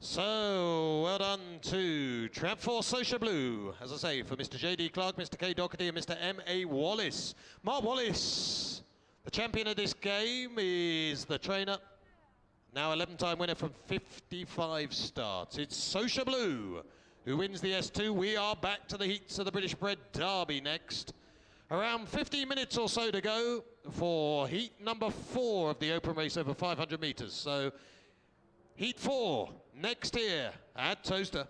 So, well done to Trap 4 Social Blue, as I say, for Mr. J.D. Clark, Mr. K. Doherty and Mr. M.A. Wallace. Mark Wallace, the champion of this game, is the trainer. Now 11-time winner from 55 starts. It's Social Blue who wins the S2. We are back to the heats of the British Bred Derby next. Around 15 minutes or so to go for heat number 4 of the open race over 500 metres. So, heat 4, next here at Towcester.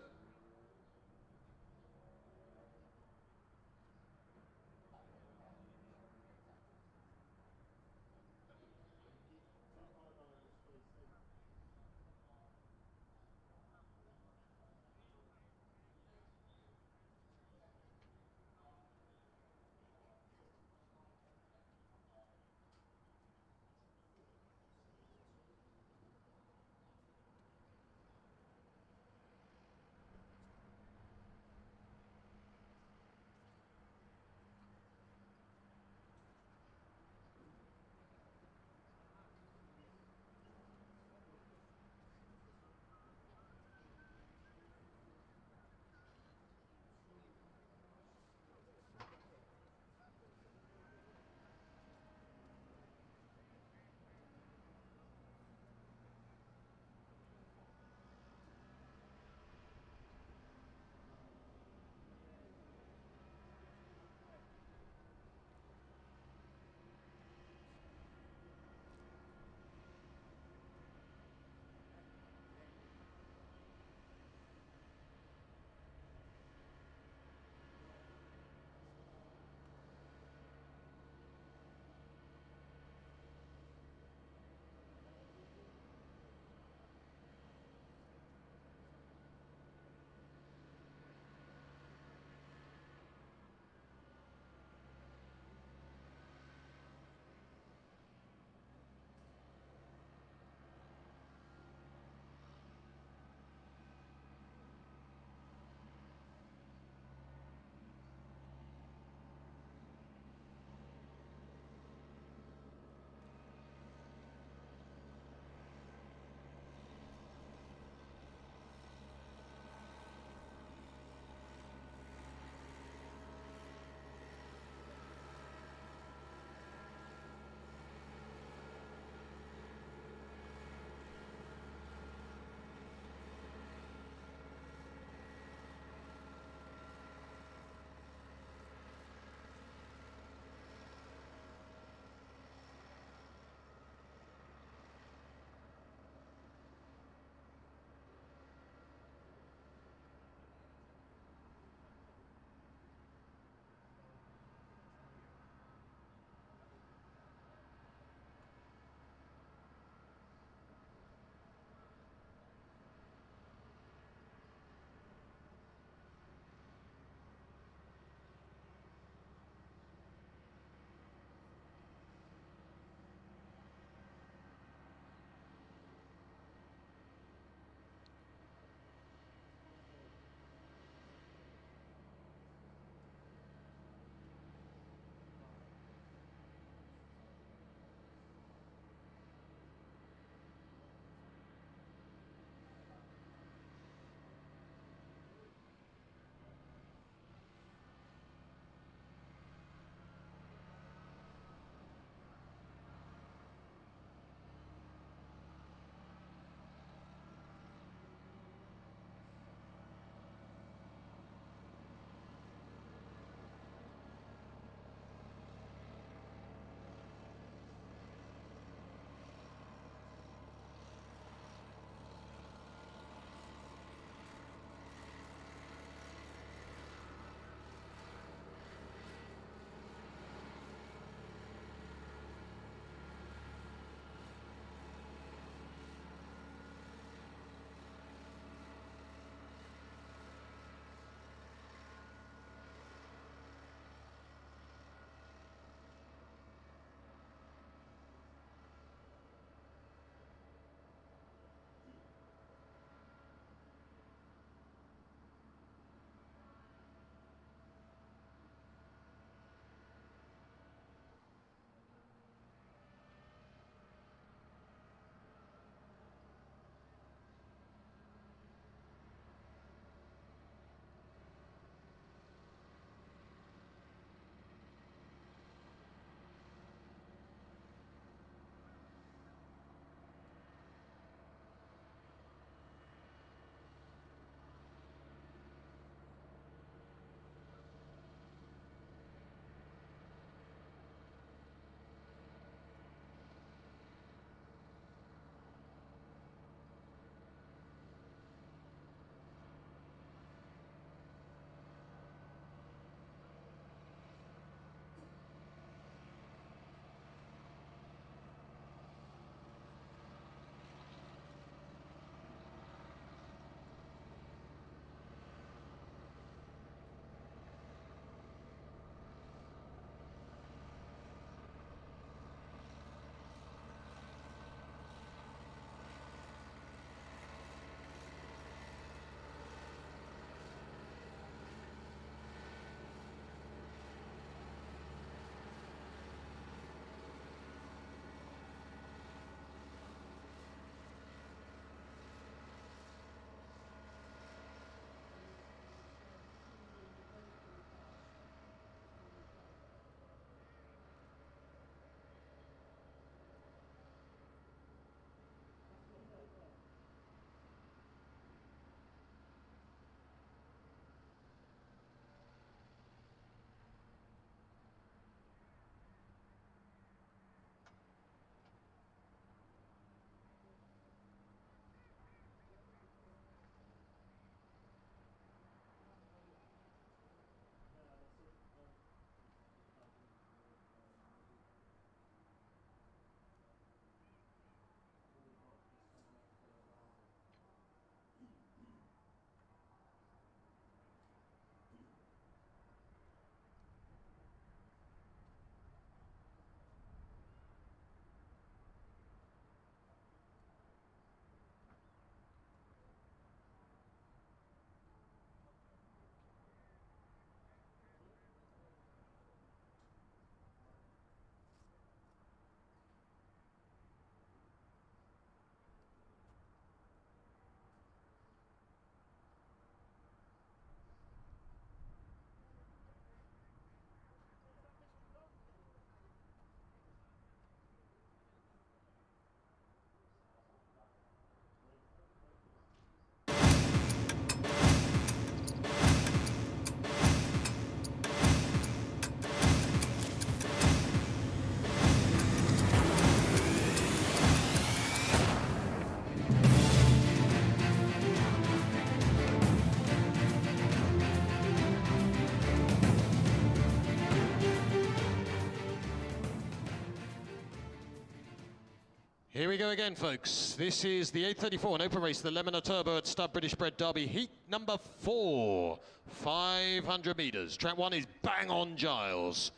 Here we go again, folks. This is the 834, an open race, the Lemon Turbo at Stud British Bred Derby, heat number 4, 500 metres. Track 1 is Bang On Giles.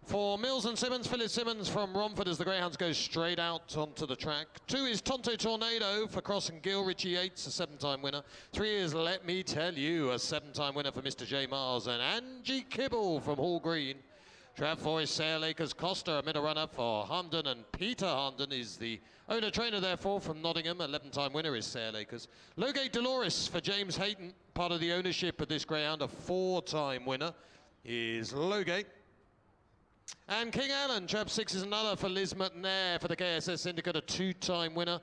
For Mills and Simmons, Philip Simmons from Romford as the greyhounds go straight out onto the track. 2 is Tonto Tornado for Cross and Gill, Richie Yates, a 7-time winner. 3 is Let Me Tell You, a 7-time winner for Mr. J. Miles, and Angie Kibble from Hall Green. Fab Four is Sale Acres Costa, a middle runner for Hamden, and Peter Hamden is the owner-trainer, therefore, from Nottingham. 11-time winner is Sale Acres. Logate Dolores for James Hayton, part of the ownership of this greyhound. A 4-time winner is Logate. And King Allen, Trap 6 is another for Liz McNair for the KSS Syndicate, a 2-time winner.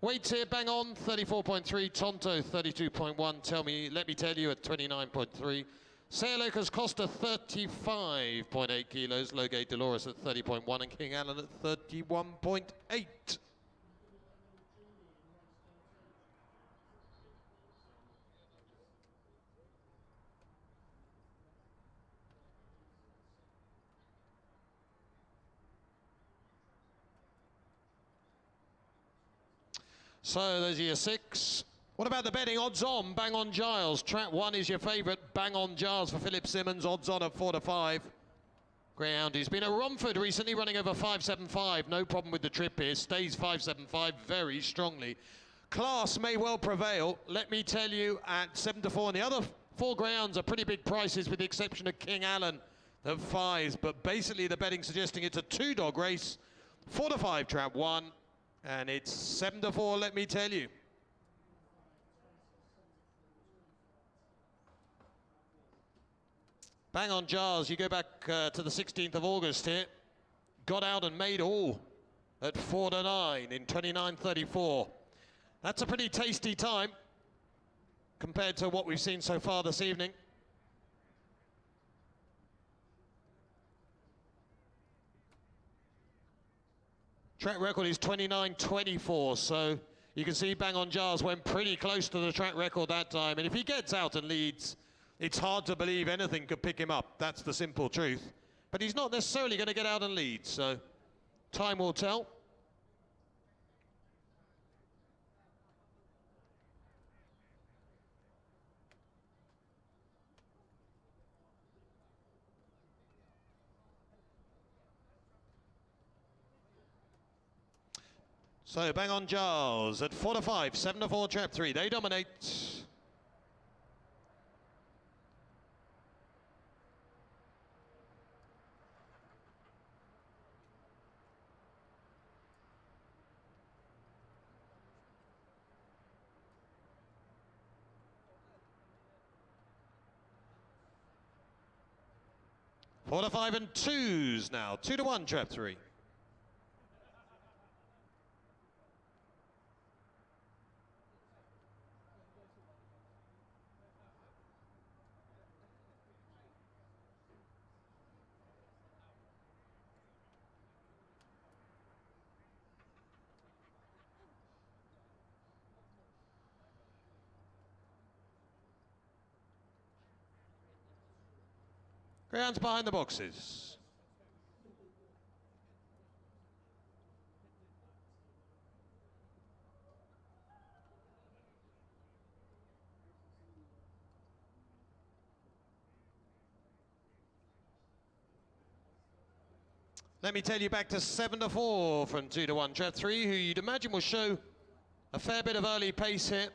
Weights here, Bang On, 34.3, Tonto, 32.1, Let Me Tell You at 29.3. Sale Acres Costa, 35.8 kilos, Logate Dolores at 30.1, and King Allen at 31.8. So those are your 6. What about the betting? Odds on, Bang On Giles. Track 1 is your favourite, Bang On Giles for Philip Simmons. Odds on at 4 to 5. Greyhound, he's been at Romford recently, running over 5.75. No problem with the trip here. Stays 5.75 very strongly. Class may well prevail. Let Me Tell You at 7 to 4. And the other 4 greyhounds are pretty big prices, with the exception of King Allen at 5s. But basically, the betting suggesting it's a 2-dog race. 4 to 5, Trap 1. And it's 7 to 4, Let Me Tell You. Bang On Giles, you go back to the 16th of August here. Got out and made all at 4 to 9 in 29.34. That's a pretty tasty time compared to what we've seen so far this evening. Track record is 29.24, so you can see Bang On Giles went pretty close to the track record that time. And if he gets out and leads, it's hard to believe anything could pick him up. That's the simple truth. But he's not necessarily going to get out and lead, so time will tell. So Bang On Giles at 4 to 5, 7 to 4, Trap 3. They dominate. Four to 5 and 2s now. 2 to 1, Trap 3. Greyhounds behind the boxes. Let Me Tell You back to 7 to 4 from 2 to 1. Trap 3, who you'd imagine will show a fair bit of early pace here.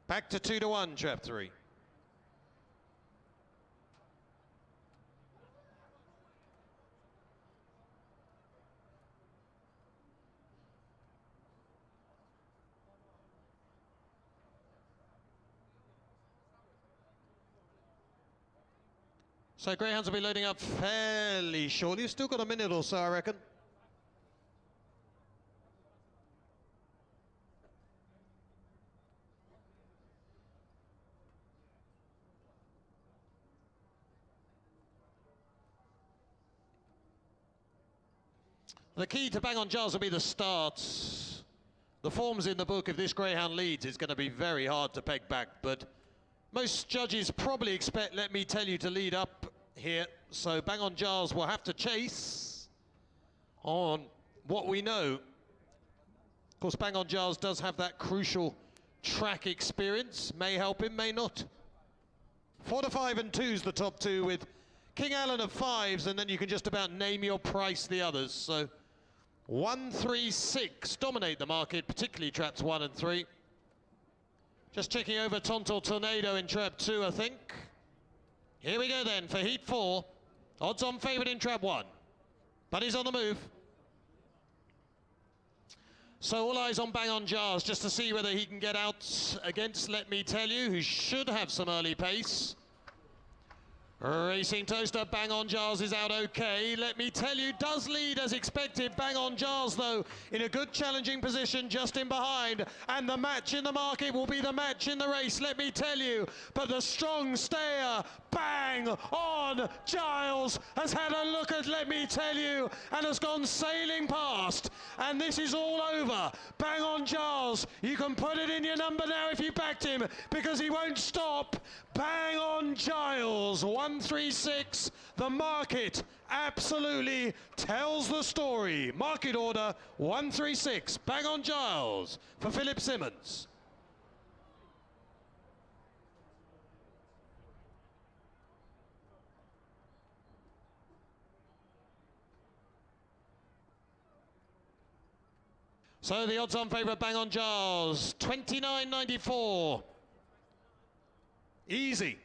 Back to 2 to 1, Trap 3. So greyhounds will be loading up fairly shortly. You've still got a minute or so, I reckon. The key to Bang on Jars will be the starts. The forms in the book, if this greyhound leads, it's going to be very hard to peg back, but most judges probably expect Let Me Tell You to lead up here, so Bang on Jars will have to chase on what we know. Of course, Bang on Jars does have that crucial track experience. May help him, may not. 4 to 5 and 2's the top two, with King Allen of 5s, and then you can just about name your price the others. So 1, 3, 6 dominate the market, particularly traps 1 and 3. Just checking over Tonto Tornado in trap 2, I think. Here we go then for heat 4. Odds on favourite in trap 1. But he's on the move. So all eyes on Bang on Jars just to see whether he can get out against Let Me Tell You, who should have some early pace. Racing Toaster, Bang on Jars is out okay. Let Me Tell You does lead as expected. Bang on Jars, though, in a good challenging position just in behind. And the match in the market will be the match in the race, Let Me Tell You. But the strong stayer, Bang on Giles, has had a look at Let Me Tell You and has gone sailing past. And this is all over. Bang on Giles, you can put it in your number now if you backed him, because he won't stop. Bang on Giles, 136. The market absolutely tells the story. Market order 136. Bang on Giles for Philip Simmons. So the odds on favourite Bang on Jars, 29.94. Easy.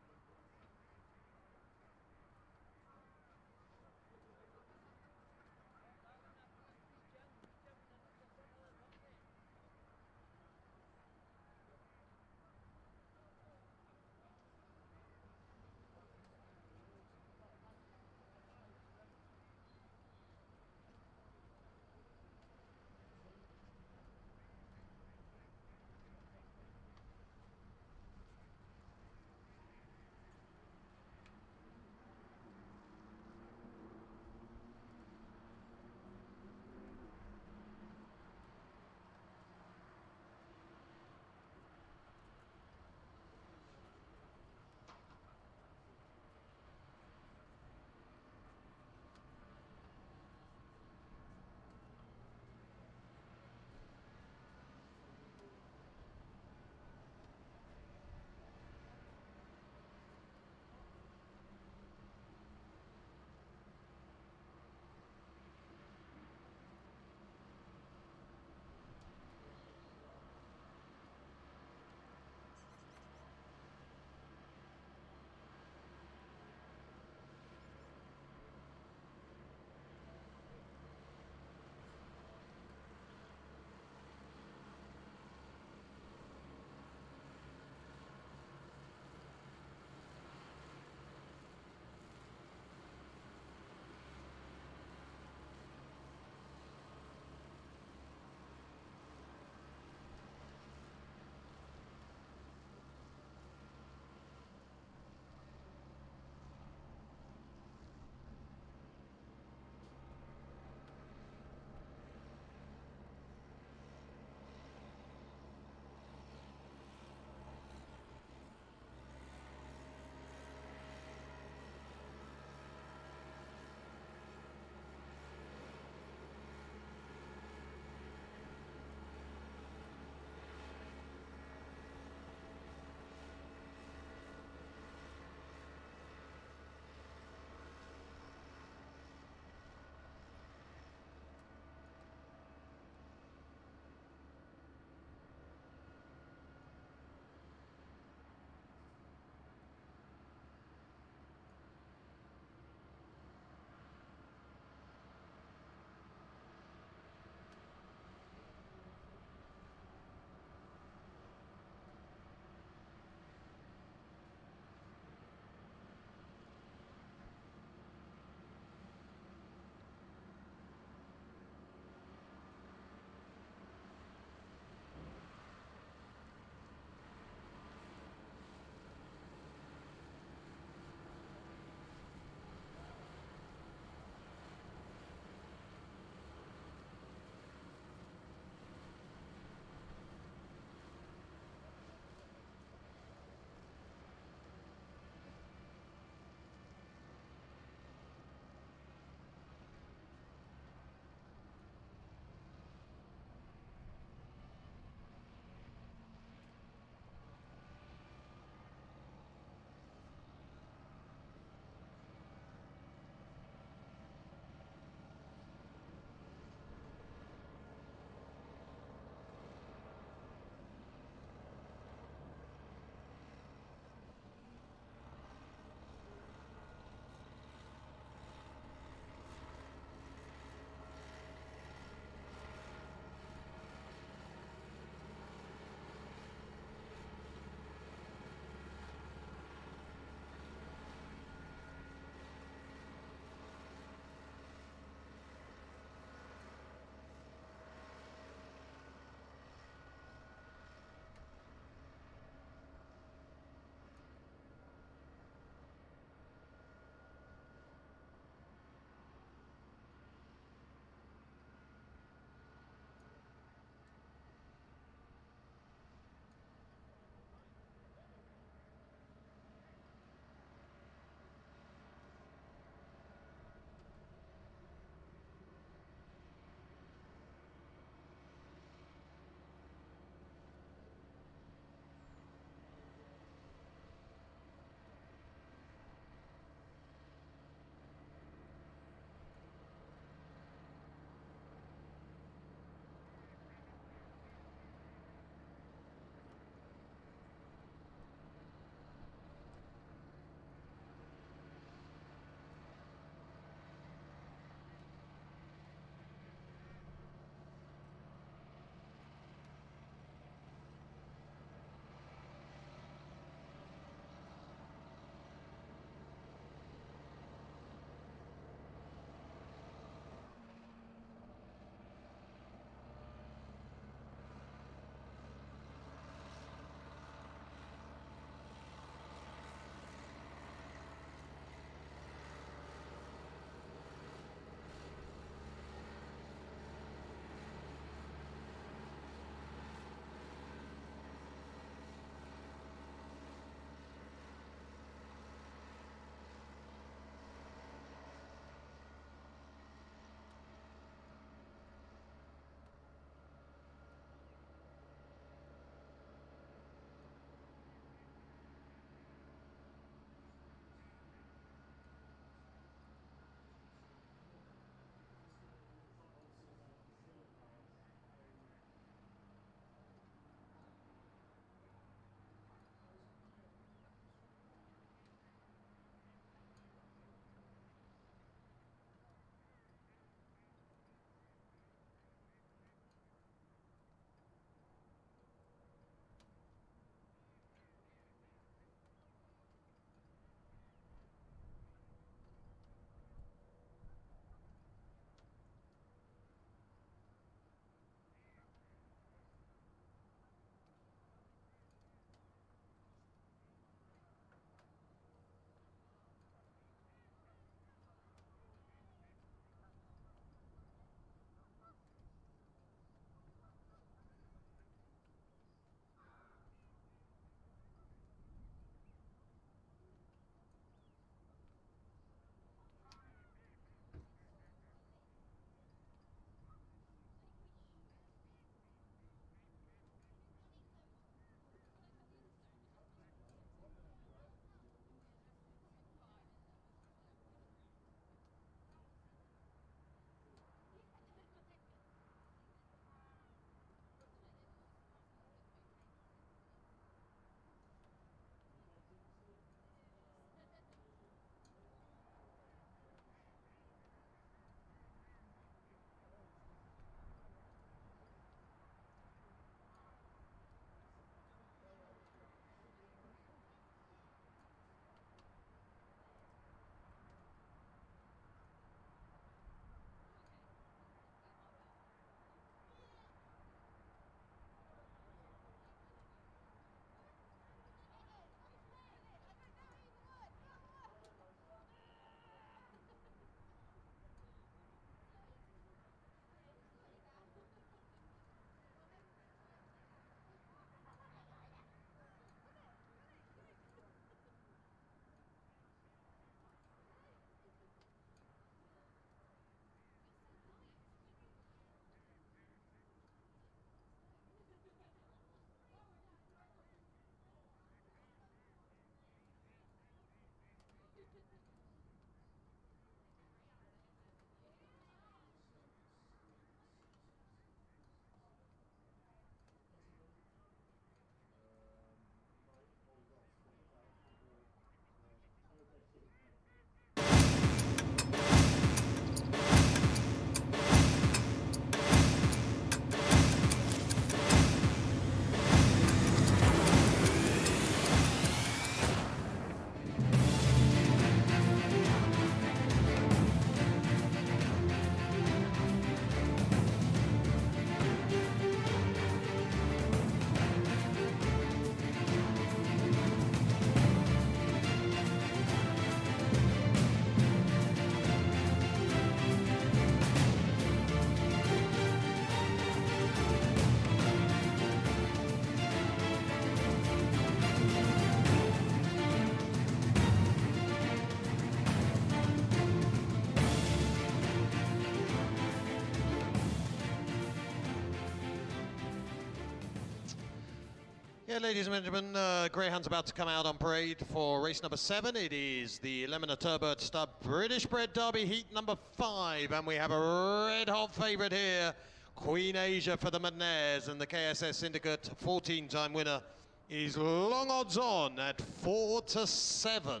Okay, ladies and gentlemen, Greyhound's about to come out on parade for race number 7. It is the Lemon Turbot Stud British Bred Derby Heat number 5, and we have a red-hot favourite here, Queen Asia for the Madnares, and the KSS Syndicate 14-time winner is long odds on at 4-7.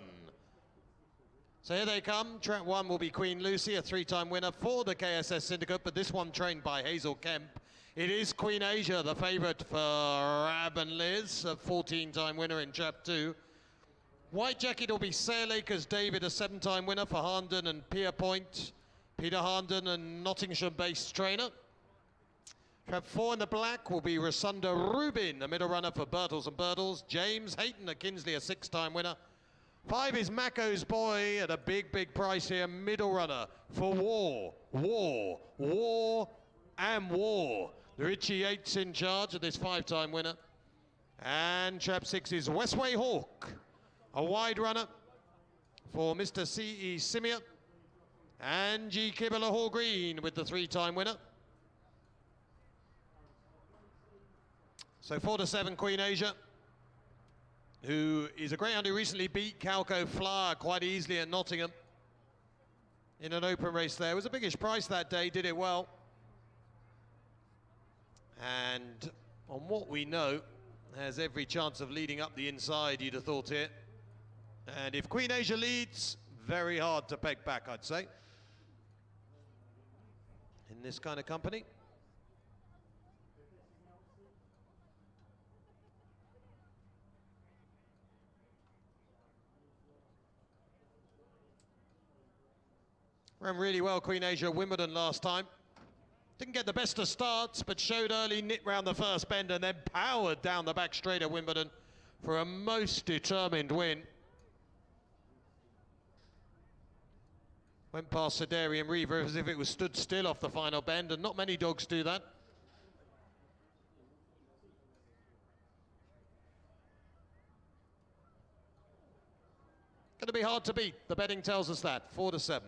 So here they come. Track 1 will be Queen Lucy, a 3-time winner for the KSS Syndicate, but this one trained by Hazel Kemp. It is Queen Asia, the favourite for Rab and Liz, a 14-time winner in Trap 2. White jacket will be Sailacres David, a 7-time winner for Harnden and Pierpoint. Peter Harnden, a Nottingham-based trainer. Trap 4 in the black will be Rasunda Rubin, a middle runner for Birtles and Birtles. James Hayton, a Kinsley, a 6-time winner. 5 is Mako's Boy at a big price here, middle runner for War, and War. The Richie Yates in charge of this 5-time winner. And Trap 6 is Westway Hawk, a wide runner for Mr. C.E. Simia. And G. Kibble Hall Green with the 3-time winner. So 4-7 Queen Asia, who is a greyhound who recently beat Calco Flower quite easily at Nottingham in an open race there. It was a biggish price that day, did it well. And on what we know, has every chance of leading up the inside, you'd have thought here. And if Queen Asia leads, very hard to peg back, I'd say, in this kind of company. Ran really well, Queen Asia, at Wimbledon last time. Didn't get the best of starts, but showed early nit round the first bend and then powered down the back straight at Wimbledon for a most determined win. Went past Sedarian Reaver as if it was stood still off the final bend, and not many dogs do that. Going to be hard to beat, the betting tells us that, 4-7.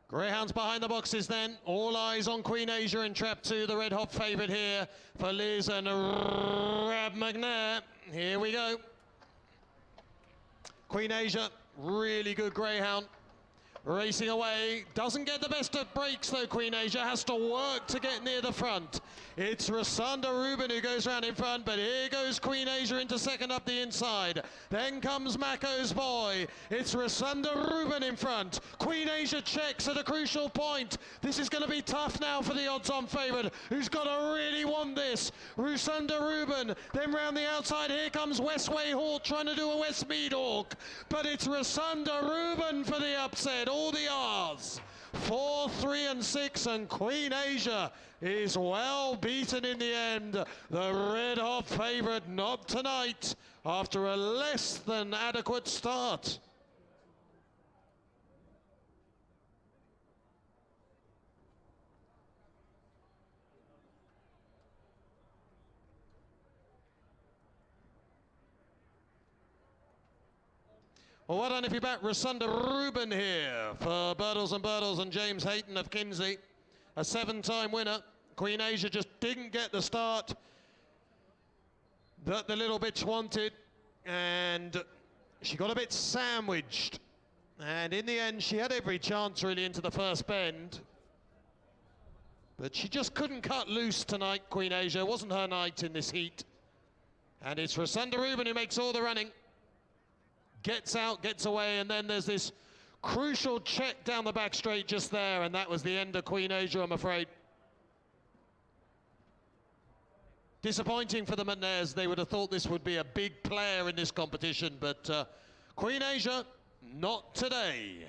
Greyhounds behind the boxes then. All eyes on Queen Asia in Trap 2, the red hot favourite here for Liz and Rab McNair. Here we go. Queen Asia, really good greyhound. Racing away, doesn't get the best of breaks though. Queen Asia has to work to get near the front. It's Rasanda Rubin who goes round in front, but here goes Queen Asia into second up the inside. Then comes Mako's Boy. It's Rasanda Rubin in front. Queen Asia checks at a crucial point. This is going to be tough now for the odds-on favourite, who's got to really want this. Rasanda Rubin, then round the outside, here comes Westway Hawk trying to do a Westmead Hawk, but it's Rasanda Rubin for the upset. All the R's, 4, 3 and 6, and Queen Asia is well beaten in the end. The red hot favourite, not tonight, after a less than adequate start. Well, well done if you back Rasanda Rubin here for Birtles and James Hayton of Kinsey, a 7-time winner. Queen Asia just didn't get the start that the little bitch wanted, and she got a bit sandwiched. And in the end, she had every chance really into the first bend, but she just couldn't cut loose tonight, Queen Asia. It wasn't her night in this heat. And it's Rasanda Rubin who makes all the running. Gets out, gets away, and then there's this crucial check down the back straight just there, and that was the end of Queen Asia, I'm afraid. Disappointing for the McNairs. They would have thought this would be a big player in this competition, but Queen Asia, not today.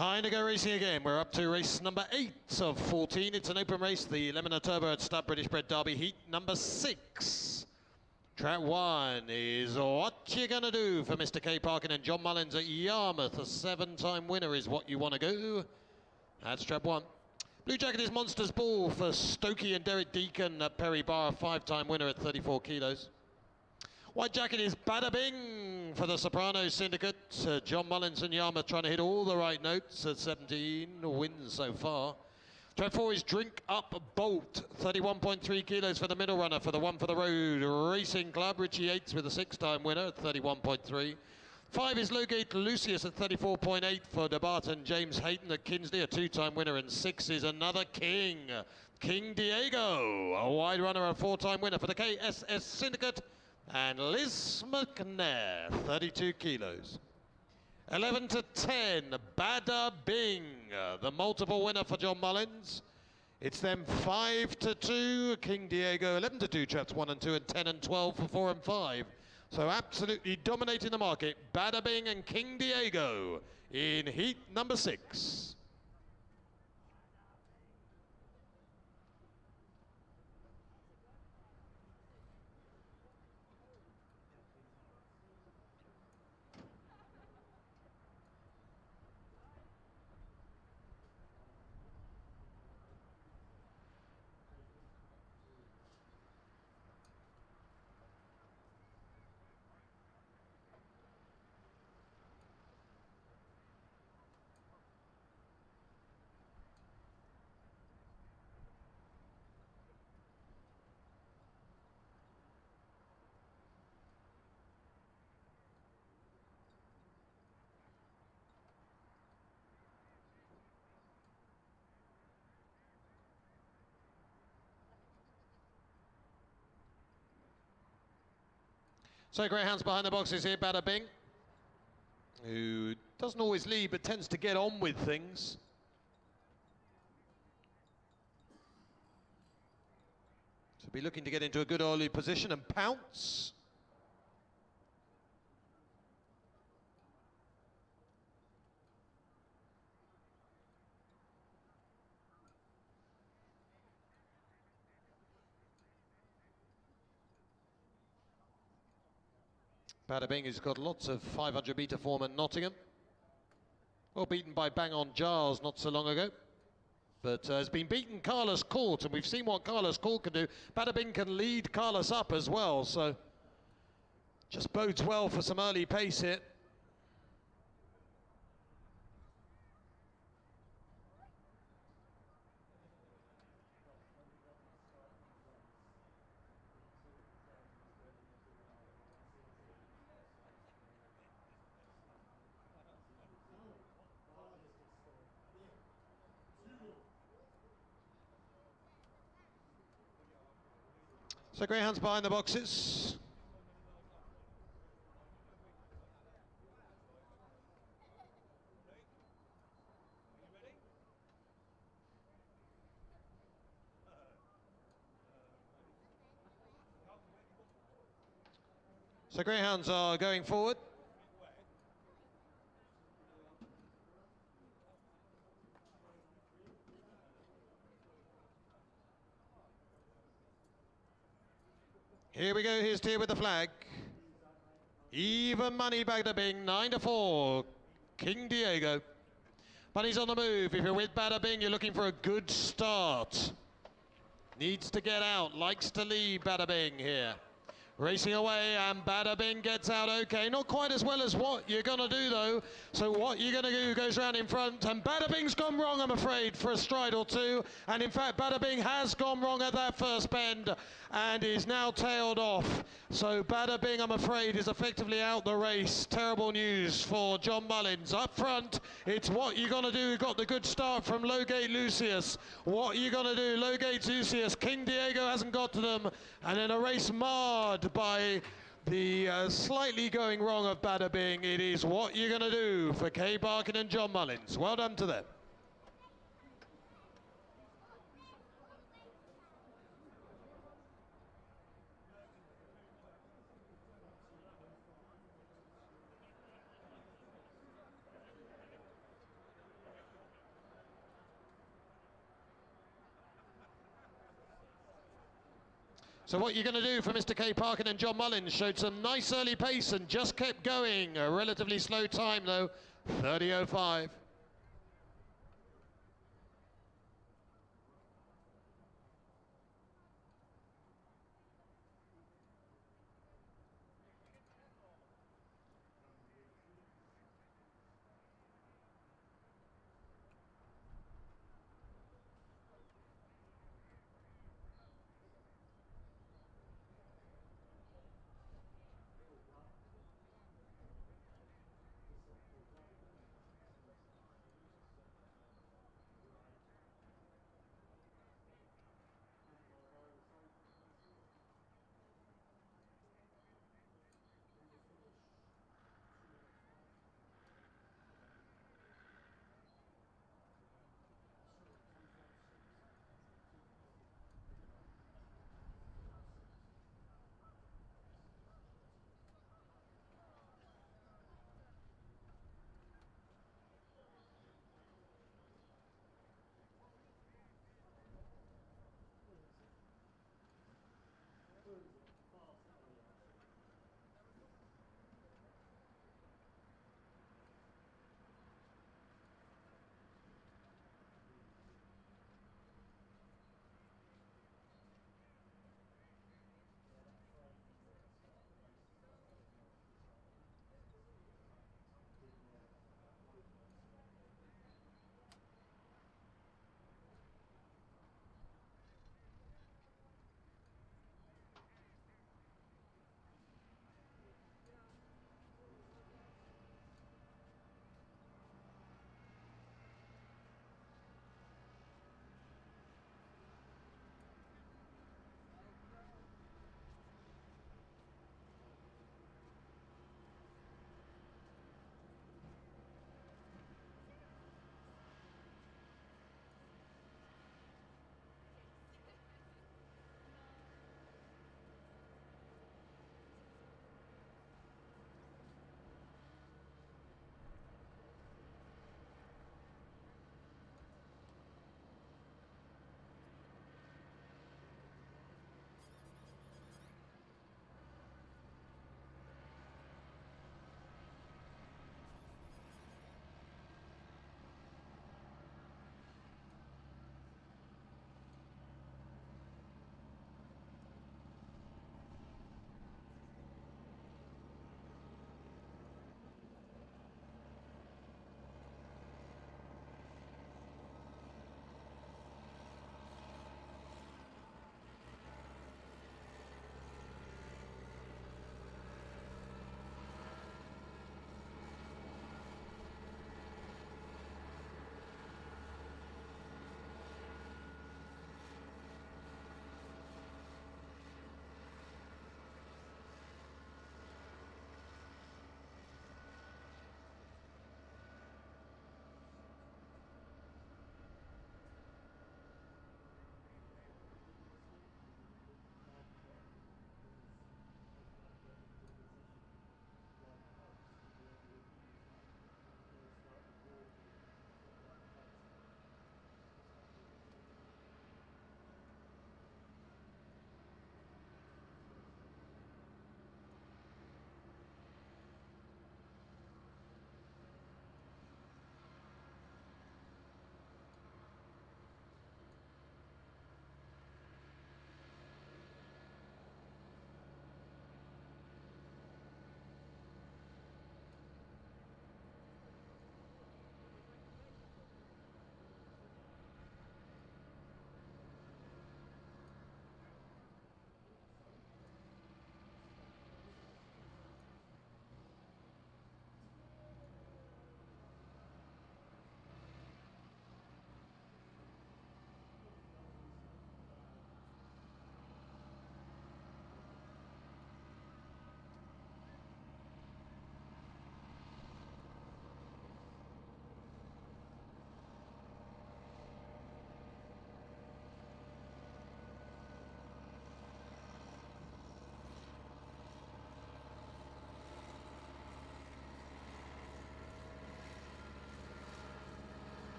Time to go racing again. We're up to race number 8 of 14. It's an open race, the Lemon Turbo at Stud British Bred Derby, heat number 6. Track 1 is What You Gonna Do for Mr. K. Parkin and John Mullins at Yarmouth. A 7-time winner is what you want to go. That's trap 1. Blue Jacket is Monsters Ball for Stokey and Derek Deacon at Perry Bar, a 5-time winner at 34 kilos. White Jacket is Bada Bing for the Soprano Syndicate. John Mullins and Yarmouth trying to hit all the right notes at 17 wins so far. Track 4 is Drink Up Bolt, 31.3 kilos for the middle runner for the One for the Road Racing Club. Richie Yates with a 6-time winner at 31.3. 5 is Lowgate Lucius at 34.8 for DeBarton. James Hayton at Kinsley, a 2-time winner. And 6 is another King, King Diego, a wide runner, a 4-time winner for the KSS Syndicate. And Liz McNair, 32 kilos. 11 to 10, Bada Bing, the multiple winner for John Mullins. It's then 5 to 2, King Diego, 11 to 2, traps 1 and 2, and 10 and 12 for 4 and 5. So absolutely dominating the market, Bada Bing and King Diego in heat number 6. So greyhounds behind the boxes here, Bada Bing, who doesn't always lead but tends to get on with things. So be looking to get into a good early position and pounce. Bada Bing has got lots of 500-metre form at Nottingham. Well, beaten by Bang On Giles not so long ago. But has been beaten Carlos Court, and we've seen what Carlos Court can do. Bada Bing can lead Carlos up as well, so just bodes well for some early pace here. So greyhounds behind the boxes. So greyhounds are going forward. Here we go, here's Tier with the flag. Even money, Bada Bing, 9 to 4, King Diego. Money's on the move. If you're with Bada Bing, you're looking for a good start. Needs to get out, likes to lead Bada Bing here. Racing away, and Bada Bing gets out okay. Not quite as well as what you're gonna do though. So what you're gonna do goes round in front, and Bada Bing's gone wrong, I'm afraid, for a stride or two. And in fact, Bada Bing has gone wrong at that first bend and is now tailed off. So Bada Bing, I'm afraid, is effectively out the race. Terrible news for John Mullins. Up front, it's what you're gonna do. Got the good start from Lowgate Lucius. What you gonna do? Lowgate Lucius, King Diego hasn't got to them. And then a race marred by the slightly going wrong of Bada Bing. It is what you're going to do for Kay Barkin and John Mullins. Well done to them. So what you're going to do for Mr. K. Parkin and John Mullins showed some nice early pace and just kept going. A relatively slow time though, 30.05.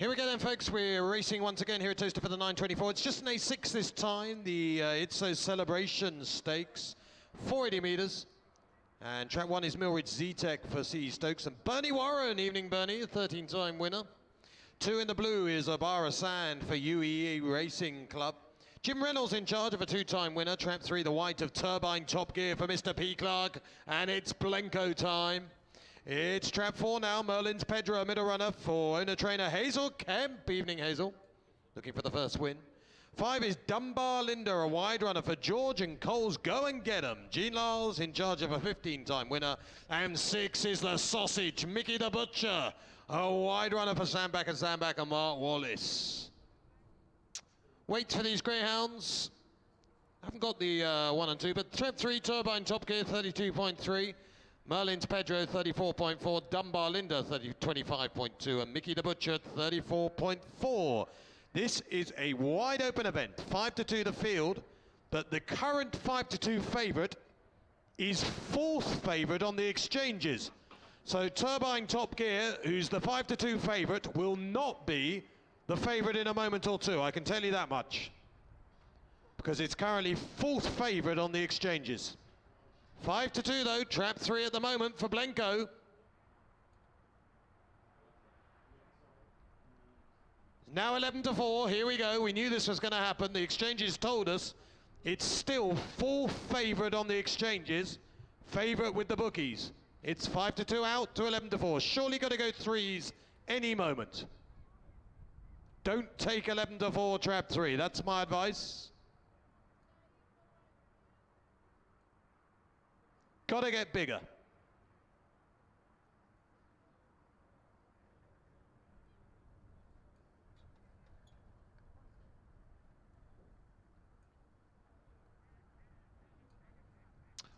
Here we go then, folks. We're racing once again here at Towcester for the 924. It's just an A6 this time, the It's So Celebration Stakes, 480 metres. And track 1 is Milridge Z-Tech for C. Stokes. And Bernie Warren, evening Bernie, a 13-time winner. 2 in the blue is Abara Sand for UEE Racing Club. Jim Reynolds in charge of a 2-time winner. Trap 3, the white of Turbine Top Gear for Mr. P. Clark. And it's Blenko time. It's trap 4 now. Merlin's Pedro, middle runner for owner-trainer Hazel Kemp. Evening, Hazel. Looking for the first win. 5 is Dunbar Linda, a wide runner for George and Cole's Go and Get 'em. Gene Lyles in charge of a 15-time winner. And 6 is the Sausage, Mickey the Butcher, a wide runner for Sandback and Mark Wallace. Wait for these greyhounds. I haven't got the 1 and 2, but trap 3, Turbine Top Gear, 32.3. Merlin's Pedro, 34.4. Dunbar Linda, 25.2. And Mickey the Butcher, 34.4. This is a wide open event, 5-2 the field, but the current 5-2 favourite is 4th favourite on the exchanges. So Turbine Top Gear, who's the 5-2 favourite, will not be the favourite in a moment or two, I can tell you that much. Because it's currently 4th favourite on the exchanges. 5-2 though, trap 3 at the moment for Blenko. Now 11-4, here we go. We knew this was going to happen. The exchanges told us it's still 4th favourite on the exchanges, favourite with the bookies. It's 5-2 out to 11-4. Surely got to go 3s any moment. Don't take 11-4 trap 3. That's my advice. Got to get bigger.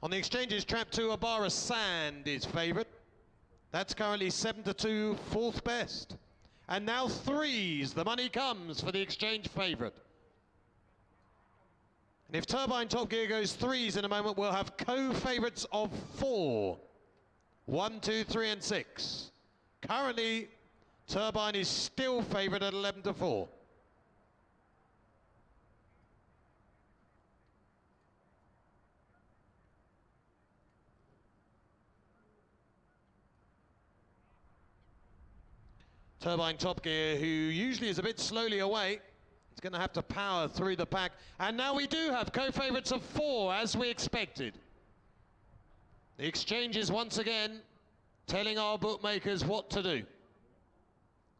On the exchanges, trap 2, Abara Sand is favourite. That's currently 7-2, 4th best. And now 3s, the money comes for the exchange favourite. And if Turbine Top Gear goes 3s in a moment, we'll have co-favourites of 4. 1, 2, 3 and 6. Currently, Turbine is still favourite at 11-4. Turbine Top Gear, who usually is a bit slowly away, is going to have to power through the pack. And now we do have co-favourites of 4, as we expected. The exchanges once again telling our bookmakers what to do.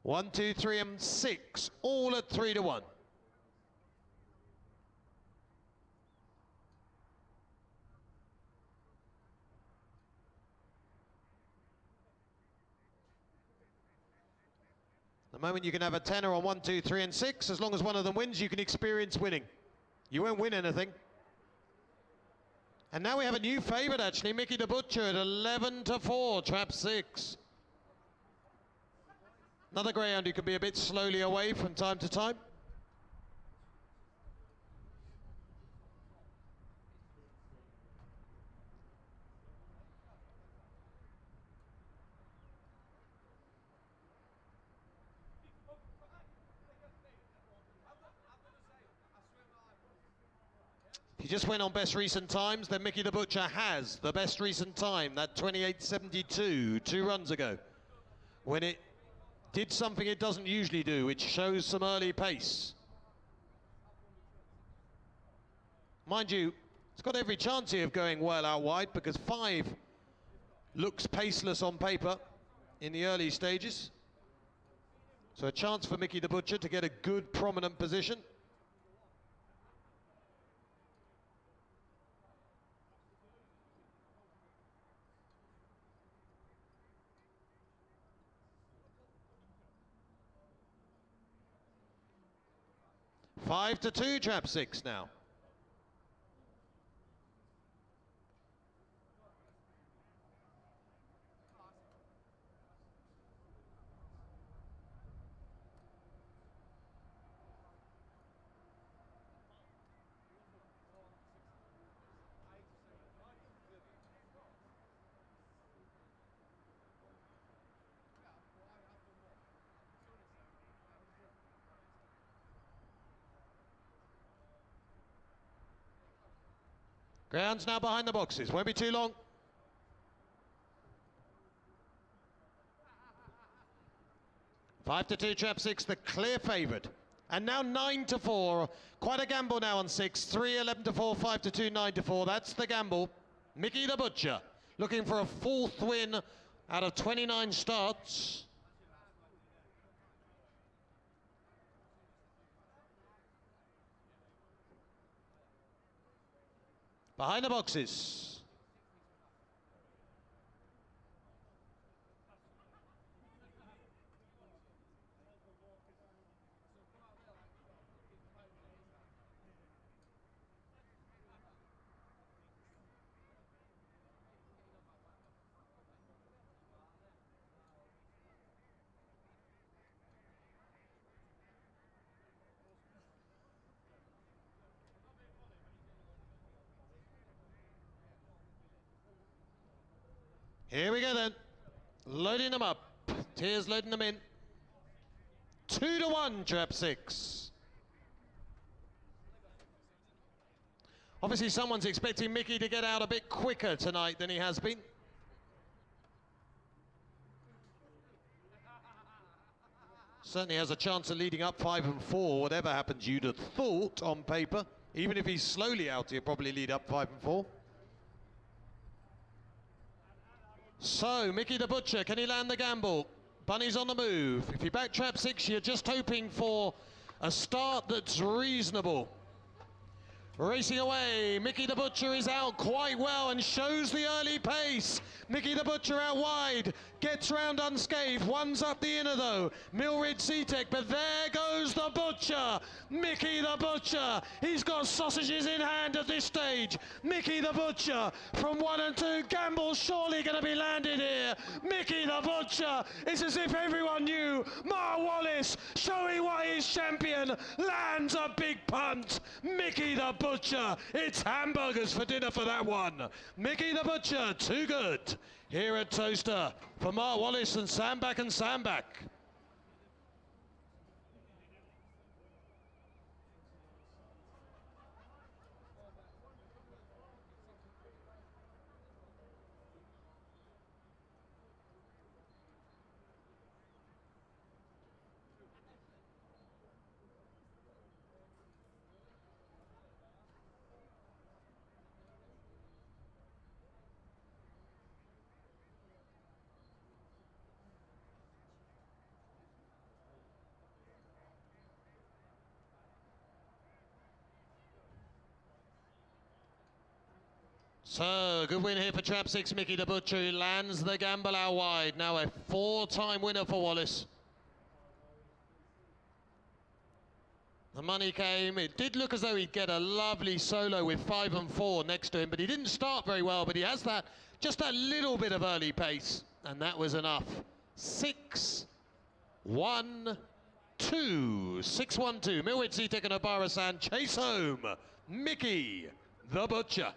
1, 2, 3 and 6, all at 3-1. The moment you can have a tenner on 1, 2, 3 and 6, as long as one of them wins, you can experience winning. You won't win anything. And now we have a new favourite, actually, Mickey the Butcher at 11-4, trap 6. Another greyhound who can be a bit slowly away from time to time. If you just went on best recent times, then Mickey the Butcher has the best recent time, that 28.72, 2 runs ago, when it did something it doesn't usually do, which shows some early pace. Mind you, it's got every chance here of going well out wide, because 5 looks paceless on paper in the early stages. So a chance for Mickey the Butcher to get a good prominent position. Five to 2, trap 6 now. Ground's now behind the boxes. Won't be too long. Five to two, trap six, the clear favourite. And now 9-4. Quite a gamble now on 6. 3, 11-4, 5-2, 9-4. That's the gamble. Mickey the Butcher looking for a 4th win out of 29 starts. Behind the boxes. Here we go then. Loading them up. Tears loading them in. 2-1, trap six. Obviously someone's expecting Mickey to get out a bit quicker tonight than he has been. Certainly has a chance of leading up 5-4. Whatever happens, you'd have thought on paper. Even if he's slowly out, he'll probably lead up 5-4. So, Mickey the Butcher, can he land the gamble? Bunny's on the move. If you back trap six, you're just hoping for a start that's reasonable. Racing away, Mickey the Butcher is out quite well and shows the early pace. Mickey the Butcher out wide, gets round unscathed, one's up the inner though. Milrid Seatech, but there goes the Butcher. Mickey the Butcher, he's got sausages in hand at this stage. Mickey the Butcher from 1 and 2, gamble surely going to be landed here. Mickey the Butcher, it's as if everyone knew. Mar Wallace showing why he's champion, lands a big punt. Mickey the Butcher, it's hamburgers for dinner for that one. Mickey the Butcher, too good. Here at Towcester for Mark Wallace and Sandback and Sandback. So, good win here for trap six, Mickey the Butcher, who lands the gamble out wide. Now a 4-time winner for Wallace. The money came. It did look as though he'd get a lovely solo with 5-4 next to him, but he didn't start very well, but he has that, just that little bit of early pace, and that was enough. 6-1-2. 6-1-2. Milwid Seatek and Obara-san chase home Mickey the Butcher.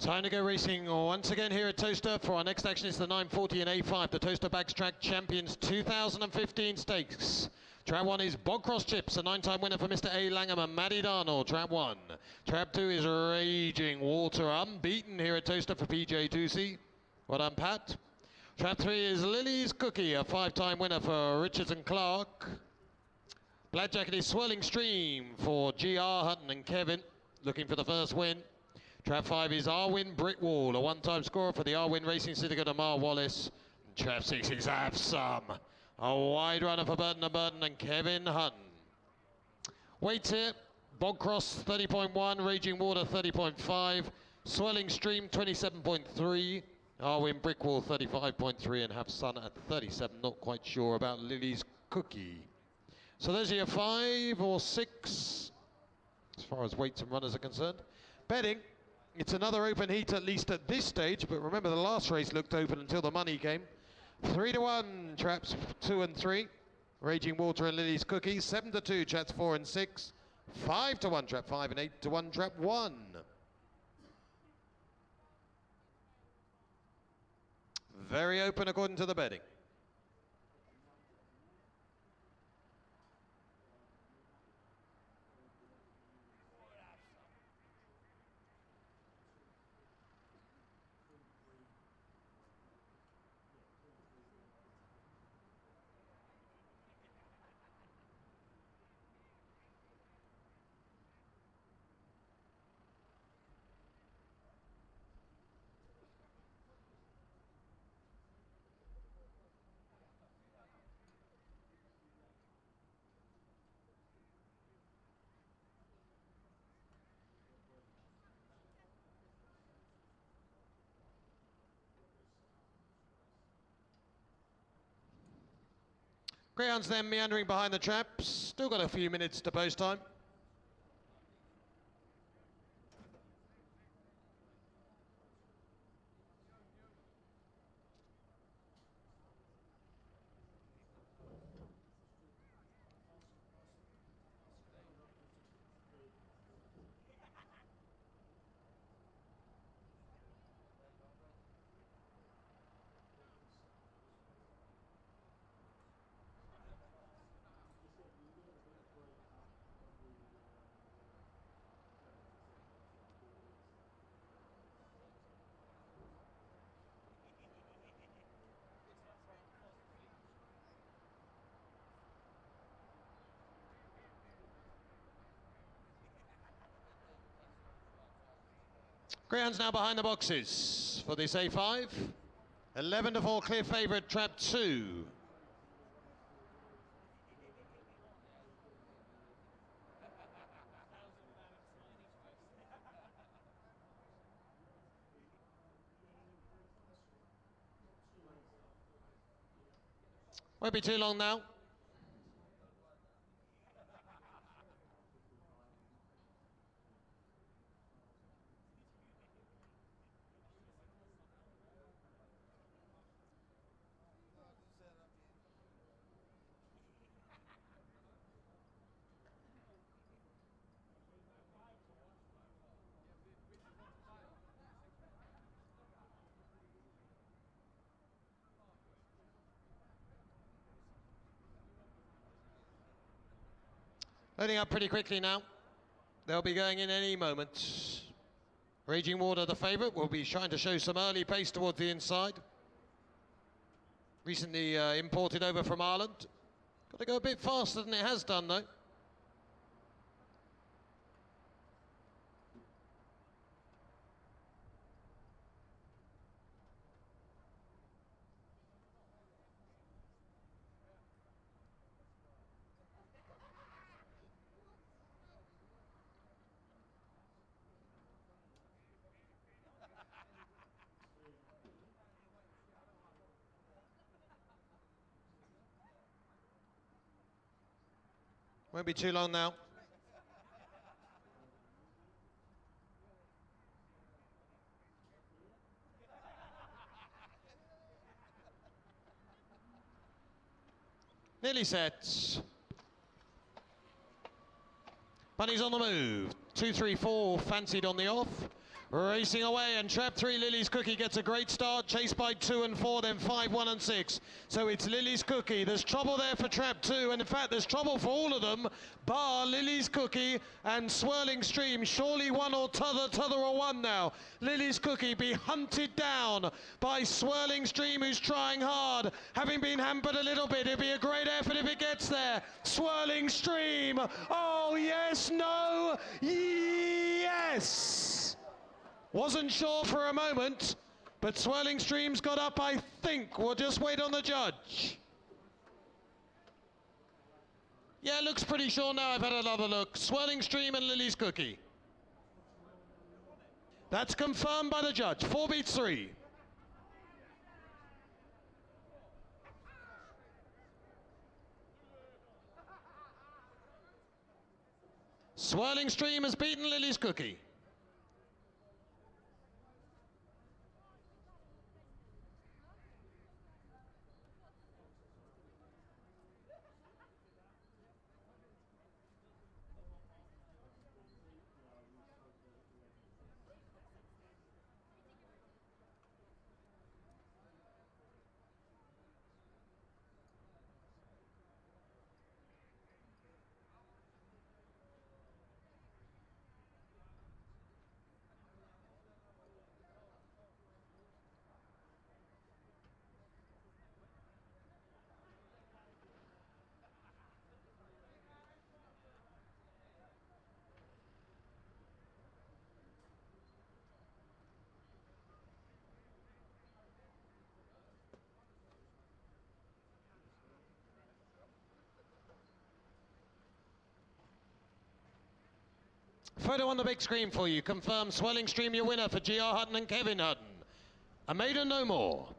Time to go racing once again here at Towcester. For our next action is the 940 and A5, the Towcester Bags Track Champions 2015 Stakes. Trap 1 is Bogcross Chips, a 9-time winner for Mr. A. Langham and Maddie Darnell, Trap 1. Trap 2 is Raging Water, unbeaten here at Towcester for PJ Ducey. Well done, Pat. Trap 3 is Lily's Cookie, a 5-time winner for Richards and Clark. Black Jacket is Swirling Stream for G.R. Hutton and Kevin, looking for the first win. Trap 5 is Arwin Brickwall, a 1-time scorer for the Arwin Racing Syndicate of Mar Wallace. And Trap 6 is Have Some, a wide runner for Burton and Kevin Hutton. Weights here, Bogcross 30.1, Raging Water 30.5, Swirling Stream 27.3, Arwin Brickwall 35.3, and Have Sun at 37. Not quite sure about Lily's Cookie. So those are your 5 or 6 as far as weights and runners are concerned. Betting. It's another open heat, at least at this stage, but remember the last race looked open until the money came. 3-1, Traps 2 and 3. Raging Water and Lily's Cookies. 7-2, Traps 4 and 6. 5-1, Trap 5, and 8-1, Trap 1. Very open according to the betting. Greyhounds then meandering behind the traps. Still got a few minutes to post time. Greyhounds now behind the boxes for this A5. 11-4 clear favourite, Trap 2. Won't be too long now. Loading up pretty quickly now. They'll be going in any moment. Raging Water, the favourite, will be trying to show some early pace towards the inside. Recently imported over from Ireland. Got to go a bit faster than it has done, though. Won't be too long now. Nearly set. Bunny's on the move. 2-3-4 fancied on the off. Racing away, and trap 3, Lily's Cookie, gets a great start, chased by 2 and 4, then 5, 1 and 6. So it's Lily's Cookie. There's trouble there for trap 2, and in fact there's trouble for all of them, bar Lily's Cookie and Swirling Stream. Surely one or t'other or one now. Lily's Cookie be hunted down by Swirling Stream, who's trying hard, having been hampered a little bit. It'll be a great effort if it gets there. Swirling Stream, oh yes, no, yes! Wasn't sure for a moment, but Swirling Stream's got up, I think. We'll just wait on the judge. Yeah, looks pretty sure now. I've had another look. Swirling Stream and Lily's Cookie. That's confirmed by the judge. 4 beats 3. Swirling Stream has beaten Lily's Cookie. Photo on the big screen for you. Confirm Swirling Stream your winner for G.R. Hutton and Kevin Hutton. A maiden no more.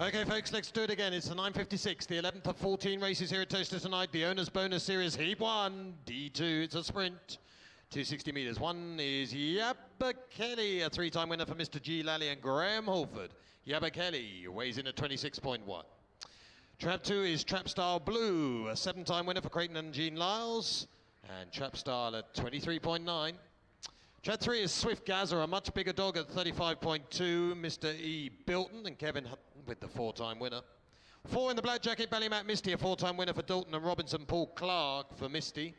Okay, folks, let's do it again. It's the 9:56, the 11th of 14 races here at Towcester tonight. The Owner's Bonus Series Heat 1, D2, it's a sprint. 260 metres. One is Yabba Kelly, a three-time winner for Mr. G. Lally and Graham Holford. Yabba Kelly weighs in at 26.1. Trap 2 is Trap Style Blue, a seven-time winner for Creighton and Jean Lyles, and Trap Style at 23.9. Trap 3 is Swift Gazer, a much bigger dog at 35.2. Mr. E. Bilton and Kevin Hutton with the four-time winner. 4 in the black jacket, Ballymat Misty, a four-time winner for Dalton and Robinson. Paul Clark for Misty,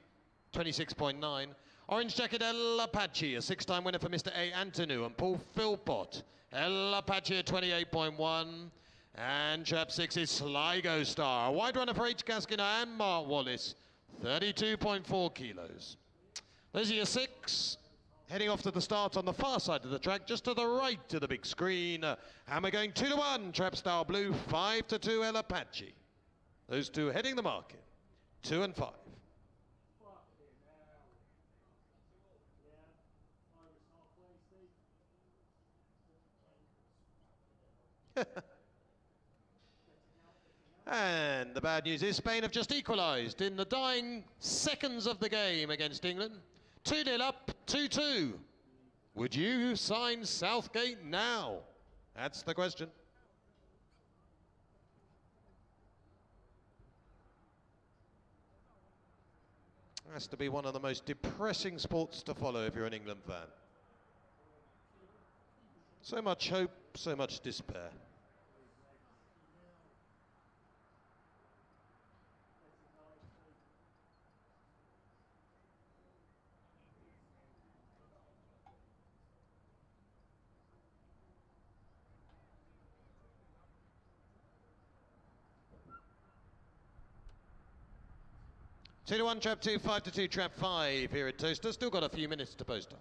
26.9. Orange jacket, El Apache, a six-time winner for Mr. A. Antonu and Paul Philpott. El Apache at 28.1. And Trap 6 is Sligo Star, a wide runner for H. Gaskiner and Mark Wallace, 32.4 kilos. Those are your 6. Heading off to the start on the far side of the track, just to the right of the big screen. And we're going 2 to 1, Trap Star Blue, 5 to 2, El Apache. Those two heading the market, 2 and 5. And the bad news is Spain have just equalised in the dying seconds of the game against England. 2-0 up, 2-2. Would you sign Southgate now? That's the question. Has to be one of the most depressing sports to follow if you're an England fan. So much hope, so much despair. Two to 1, Trap 2, 5 to 2, Trap 5 here at Towcester. Still got a few minutes to post time.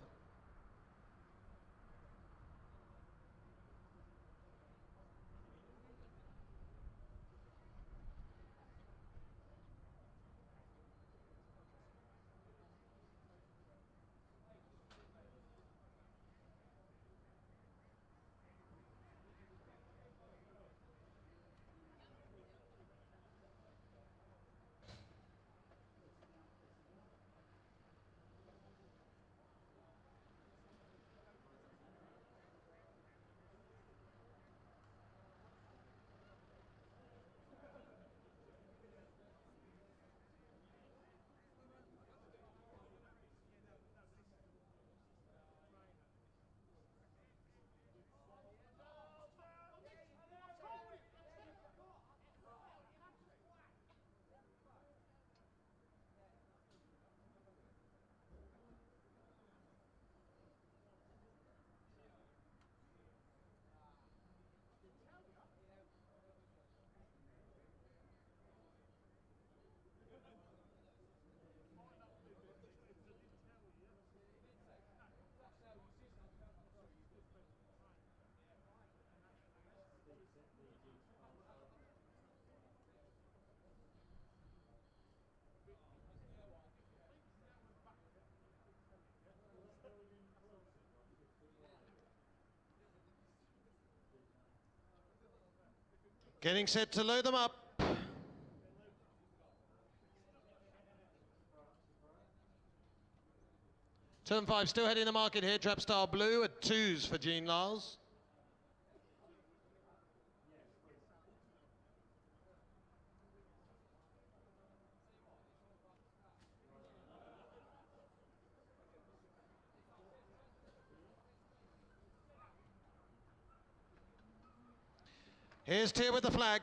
Getting set to load them up. Turn 5 still heading the market here. Trap Star Blue at 2s for Jean Lyles. Here's Tier with the flag.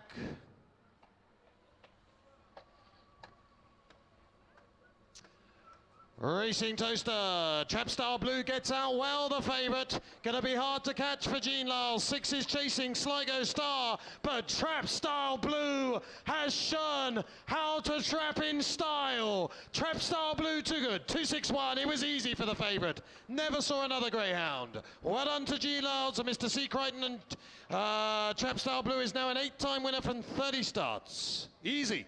Racing Towcester, Trap Star Blue gets out well, the favourite. Going to be hard to catch for Jean Lyles. 6 is chasing Sligo Star, but Trap Star Blue has shown how to trap in style. Trap Star Blue too good, 261, it was easy for the favourite. Never saw another greyhound. Well done to Jean Lyles and Mr. C. Crichton, and Trap Star Blue is now an 8-time winner from 30 starts. Easy.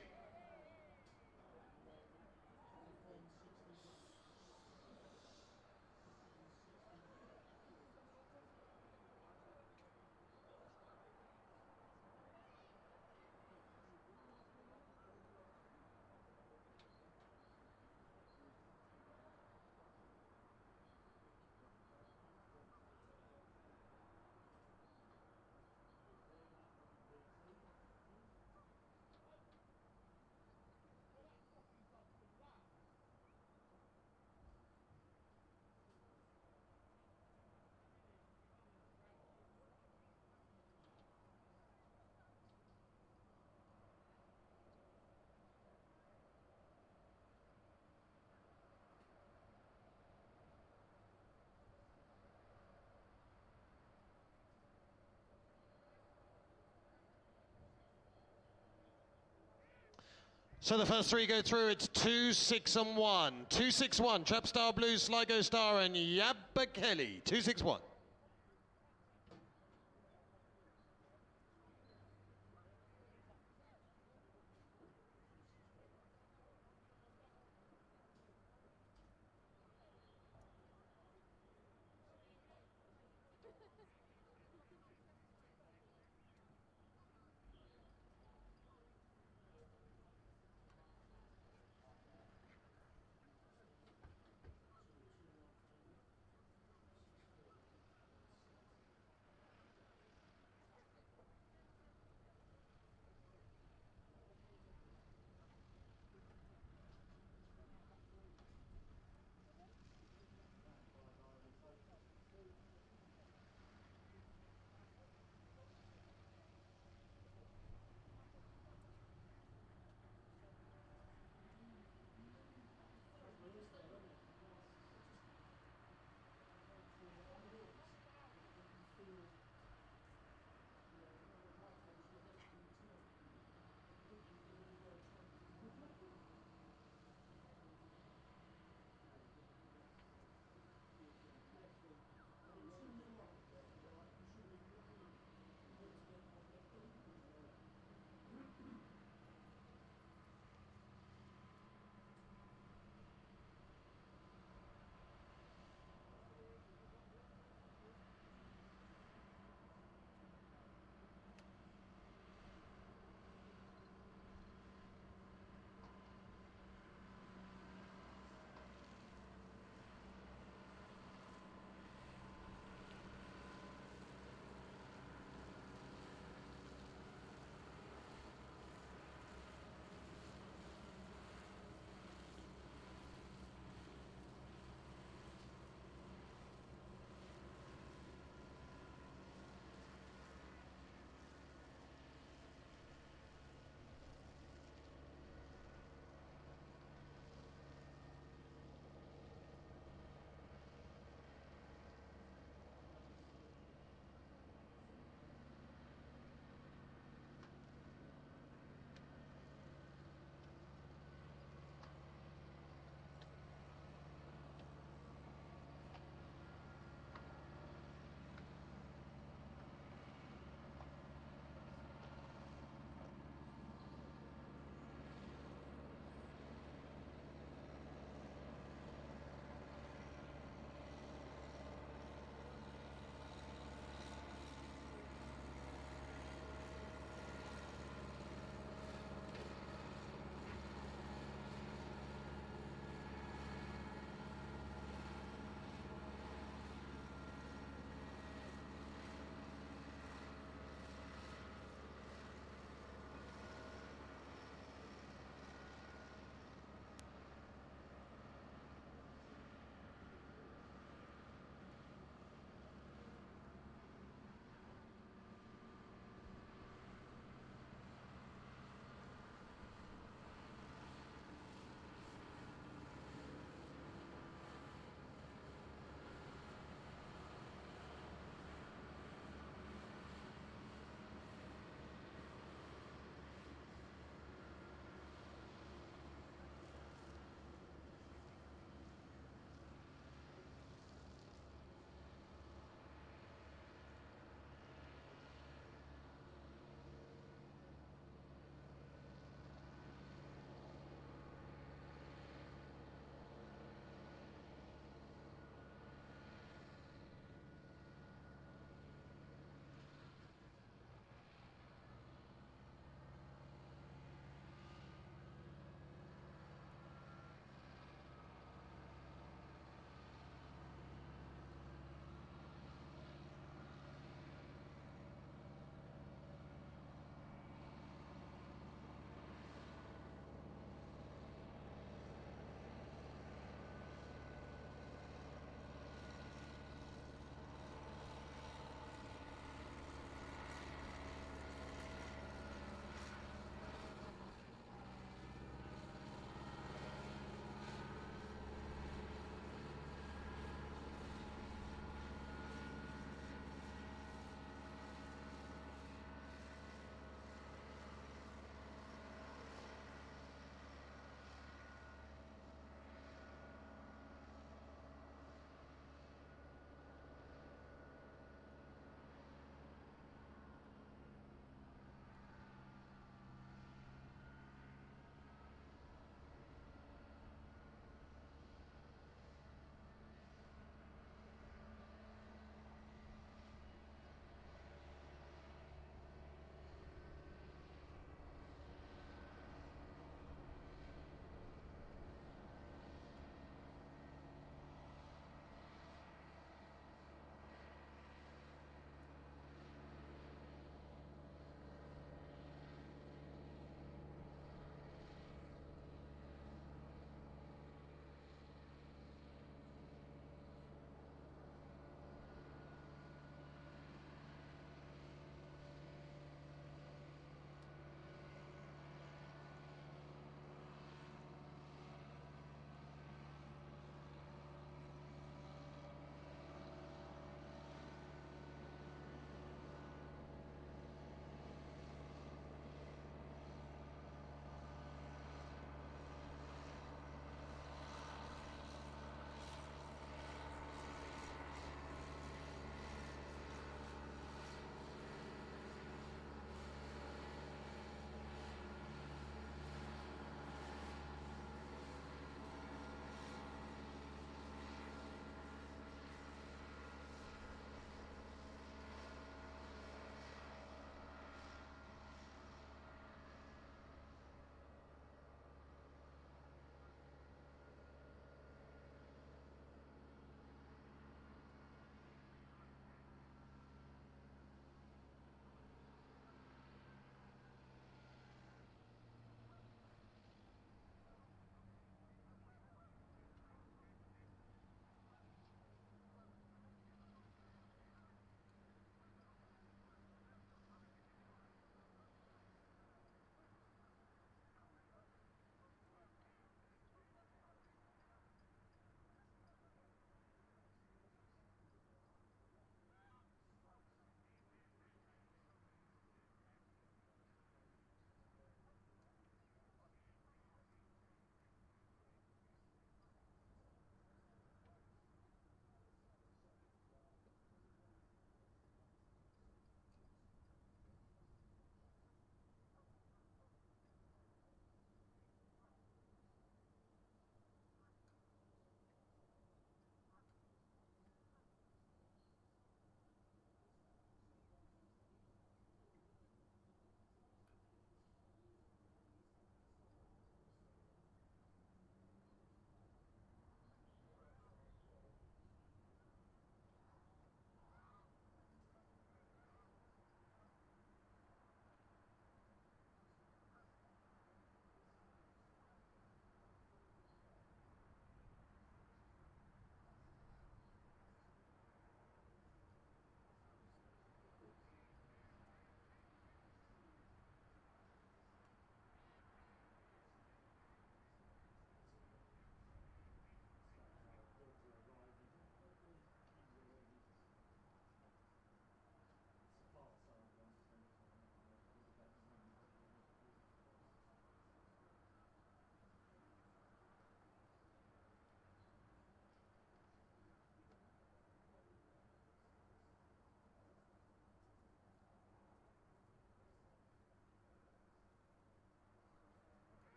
So the first three go through. It's 2, 6 and 1. 2, 6, 1. Trap Star Blue, Sligo Star and Yabba Kelly. 2, 6, 1.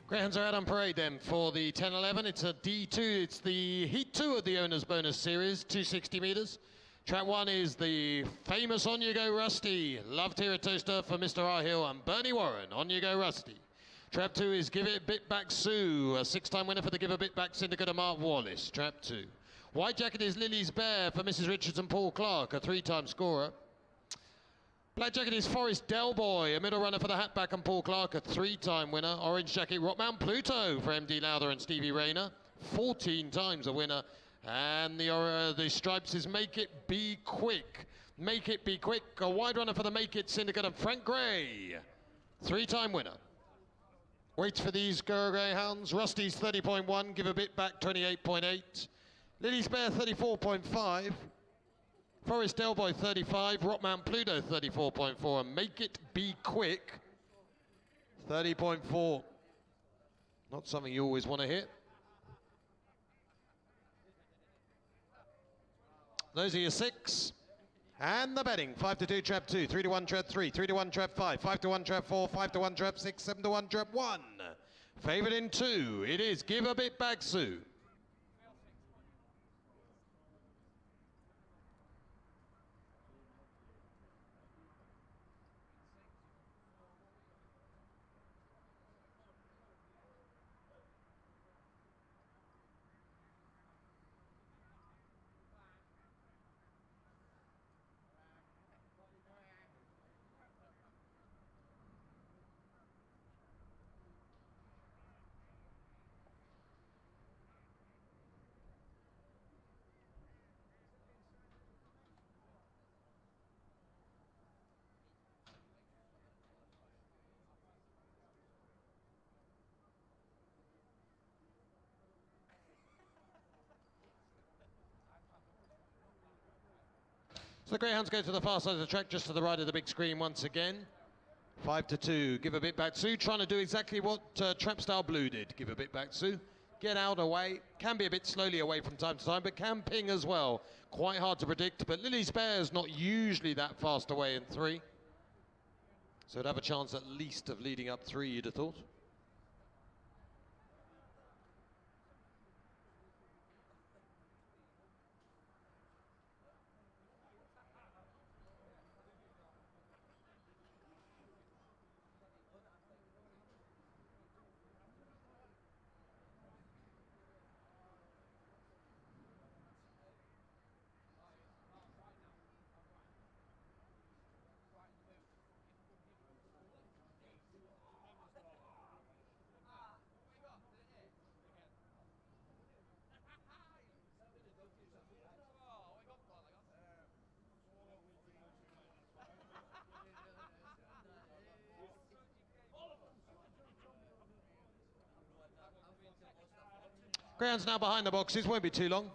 Greyhounds are out on parade then for the 10-11. It's a D2. It's the Heat 2 of the Owner's Bonus Series, 260 metres. Track 1 is the famous On You Go Rusty, loved here at Towcester for Mr. Arhill and Bernie Warren. On You Go Rusty. Trap 2 is Give It a Bit Back Sue, a 6-time winner for the Give a Bit Back Syndicate of Mark Wallace. Trap 2. White Jacket is Lily's Bear for Mrs. Richards and Paul Clark, a 3-time scorer. Black Jacket is Forest Delboy, a middle runner for the Hatback and Paul Clark, a 3-time winner. Orange Jacket, Rockmount Pluto for MD Lowther and Stevie Rayner, 14 times a winner. And the stripes is Make It Be Quick. Make It Be Quick, a wide runner for the Make It Syndicate of Frank Gray, 3-time winner. Weights for these greyhounds: Rusty's 30.1, Give a Bit Back 28.8, Lily's Bear 34.5, Forest Delboy 35, Rockmount Pluto 34.4, and Make It Be Quick 30.4. Not something you always want to hit. Those are your 6. And the betting: 5-2 trap 2, 3-1 trap 3, 3-1 trap 5, 5-1 trap 4, 5-1 trap 6, 7-1 trap 1. Favourite in 2, it is Give a Bit Back Sue. So the greyhounds go to the far side of the track, just to the right of the big screen once again. 5-2, Give a Bit Back Sue, trying to do exactly what Trap Style Blue did. Give a Bit Back Sue, get out away, can be a bit slowly away from time to time, but can ping as well. Quite hard to predict, but Lily's Bear's not usually that fast away in 3. So it'd have a chance at least of leading up 3, you'd have thought. Greyhounds now behind the boxes, won't be too long.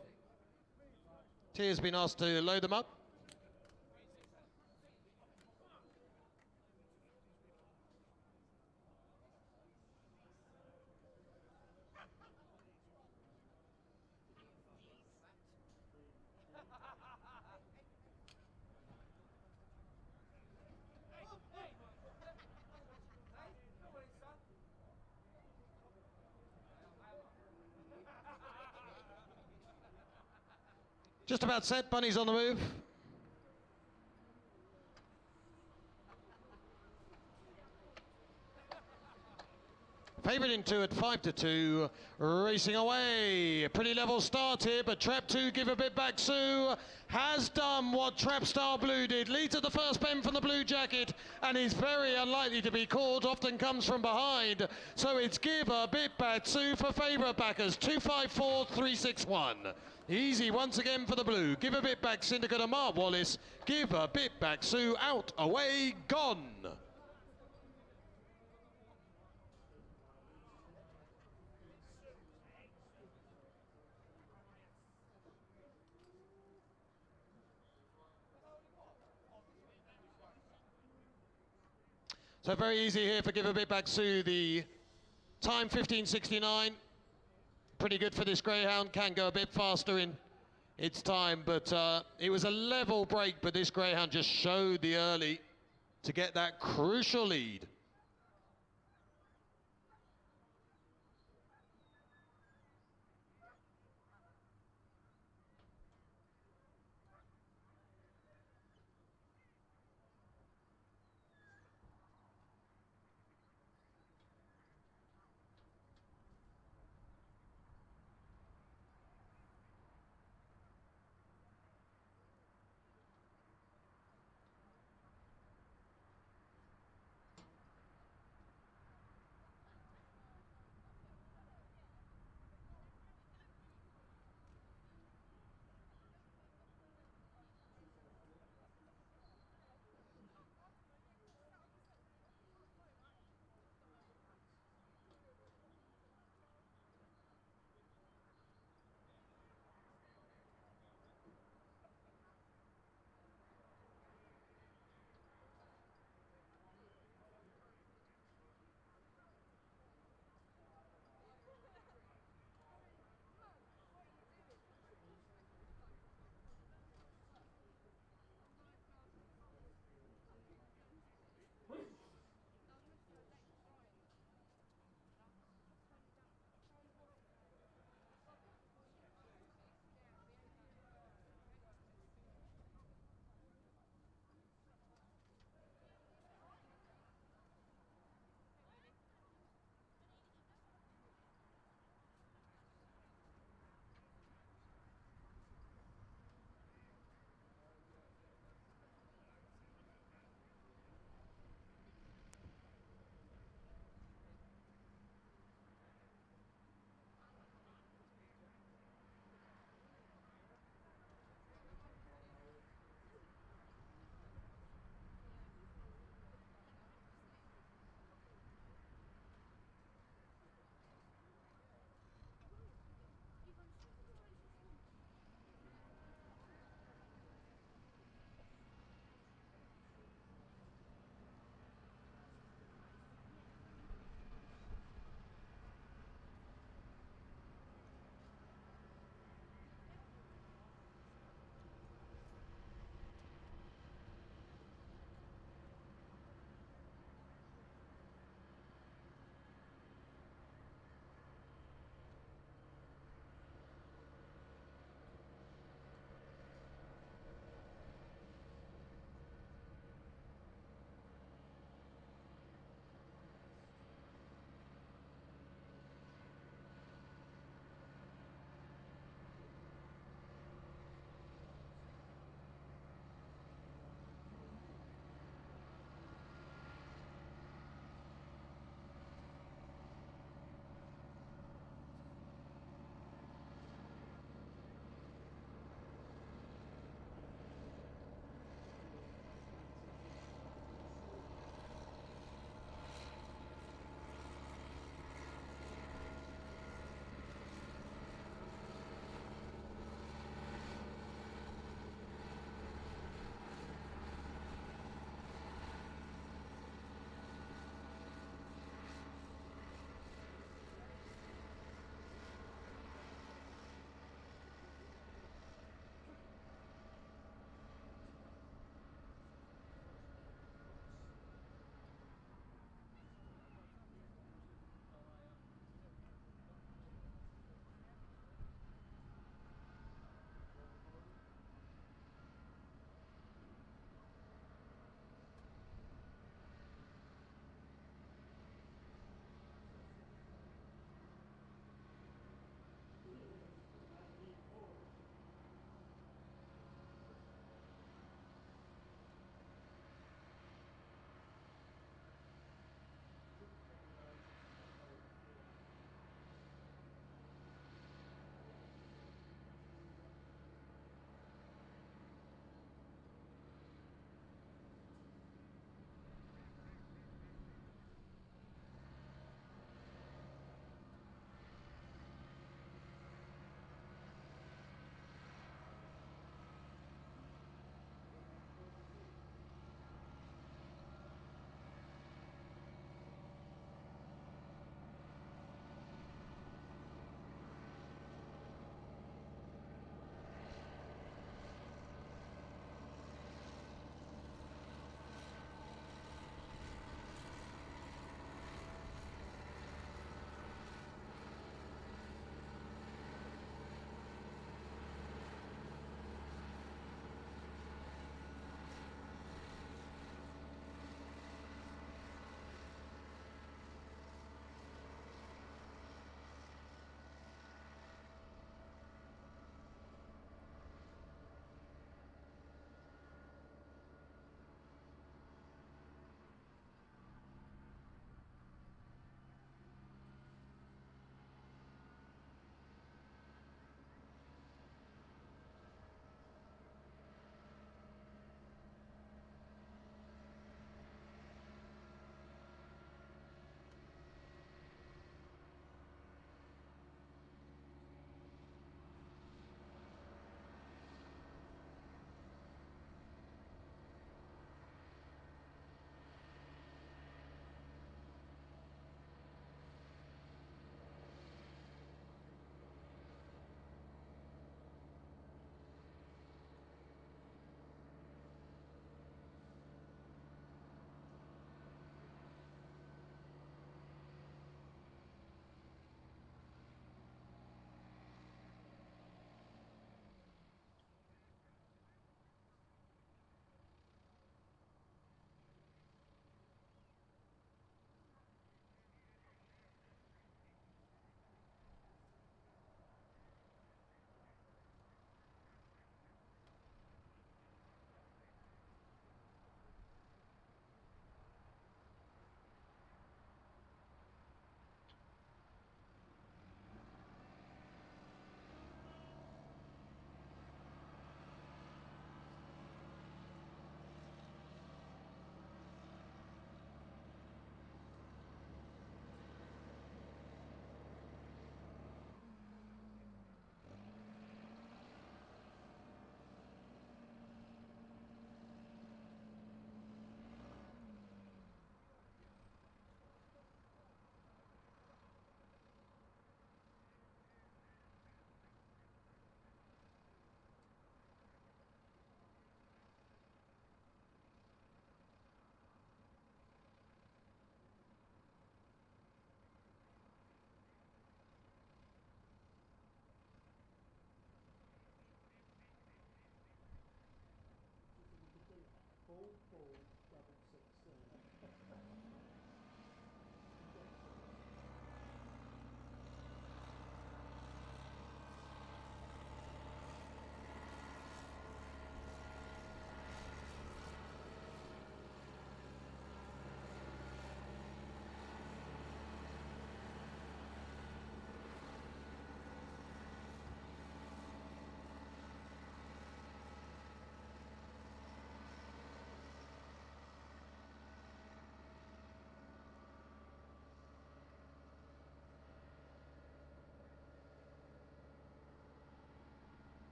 T has been asked to load them up. Just about set, Bunny's on the move. Favourite in 2 at 5-2, racing away. A pretty level start here, but Trap 2, Give a Bit Back Sue, has done what Trap Star Blue did. Leads at the first bend from the Blue Jacket and is very unlikely to be caught. Often comes from behind. So it's Give a Bit Back Sue for favourite backers. 254-361. Easy once again for the Blue. Give a Bit Back Syndicate of Mark Wallace. Give a Bit Back Sue, out, away, gone. So very easy here for Give a Bit Back Sue. The time 15:69. Pretty good for this greyhound. Can go a bit faster in its time, but it was a level break, but this greyhound just showed the early to get that crucial lead.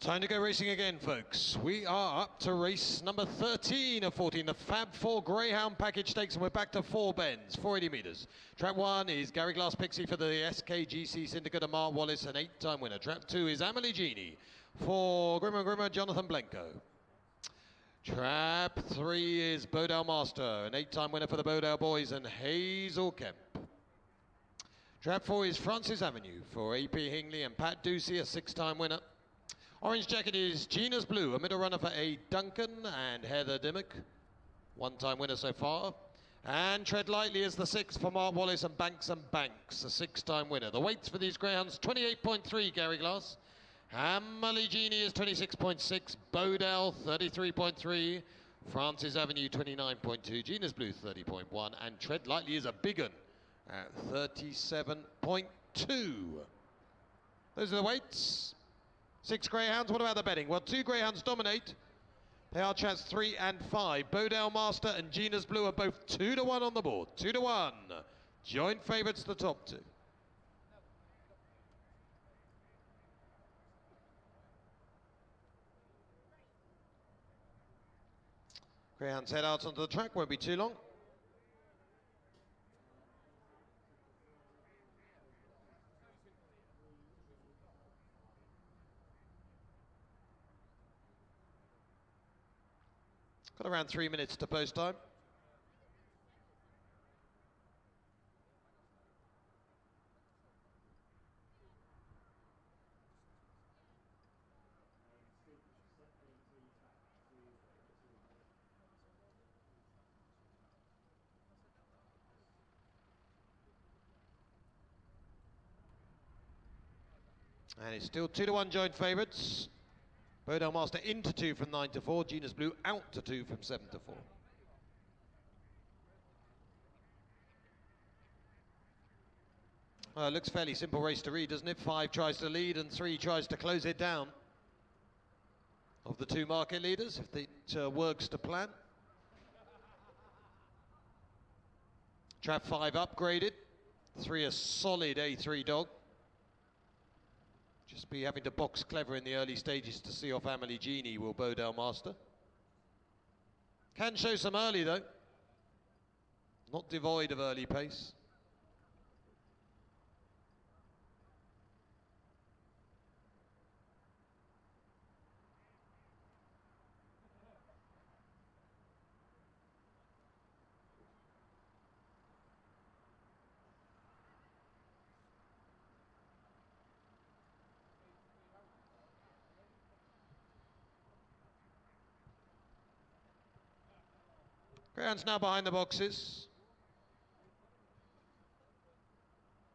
Time to go racing again, folks. We are up to race number 13 of 14, the Fab Four Greyhound Package Stakes, and we're back to 4 bends, 480 metres. Trap 1 is Gary Glass Pixie for the SKGC Syndicate of Mark Wallace, an 8-time winner. Trap 2 is Amelie Genie for Grimmer Jonathan Blenko. Trap 3 is Bodell Master, an 8-time winner for the Bodell Boys, and Hazel Kemp. Trap 4 is Francis Avenue for AP Hingley and Pat Ducey, a 6-time winner. Orange Jacket is Gina's Blue, a middle runner for A. Duncan and Heather Dimmock, 1-time winner so far. And Tread Lightly is the 6 for Mark Wallace and Banks, a 6-time winner. The weights for these greyhounds, 28.3 Gary Glass. Amelie Genie is 26.6, Bodell 33.3, Francis Avenue 29.2, Gina's Blue 30.1, and Tread Lightly is a big one at 37.2. Those are the weights. 6 greyhounds. What about the betting? Well, 2 greyhounds dominate. They are chance 3 and 5. Bodell Master and Gina's Blue are both 2 to 1 on the board. 2 to 1. Joint favourites, the top 2. Greyhounds head out onto the track. Won't be too long. Got around 3 minutes to post time. And it's still 2 to 1 joint favourites. Bodell Master into 2 from 9 to 4. Gina's Blue out to 2 from 7 to 4. Well, it looks fairly simple race to read, doesn't it? 5 tries to lead and 3 tries to close it down. Of the 2 market leaders, if it works to plan. Trap 5 upgraded. 3 a solid A3 dog. Just be having to box clever in the early stages to see off Amelie Genie, will Bodell Master. Can show some early though. Not devoid of early pace. Greyhounds now behind the boxes.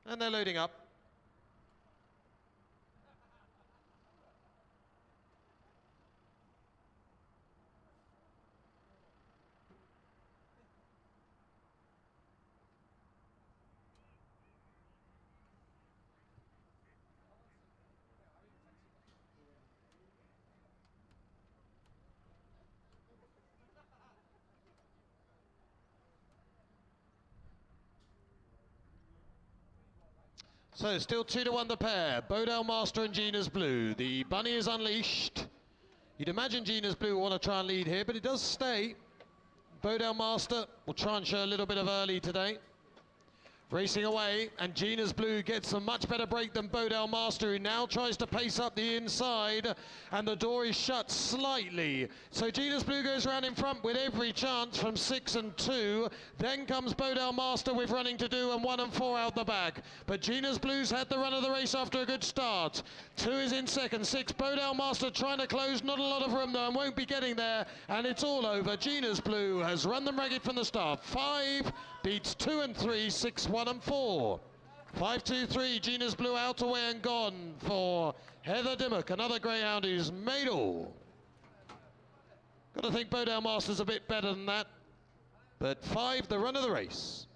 And they're loading up. So still 2 to 1 the pair, Bodell Master and Gina's Blue. The bunny is unleashed. You'd imagine Gina's Blue will want to try and lead here, but it does stay. Bodell Master will try and show a little bit of early today. Racing away, and Gina's Blue gets a much better break than Bodell Master, who now tries to pace up the inside, and the door is shut slightly. So Gina's Blue goes round in front with every chance from 6 and 2. Then comes Bodell Master with running to do, and 1 and 4 out the back. But Gina's Blue's had the run of the race after a good start. 2 is in second, 6 Bodell Master trying to close, not a lot of room though, and won't be getting there, and it's all over. Gina's Blue has run them ragged from the start. 5 beats 2 and 3, 6, 1 and 4. 5, 2, 3, Gina's Blue out away and gone for Heather Dimmock, another greyhound who's made all. Got to think Bodell Master's a bit better than that, but 5, the run of the race.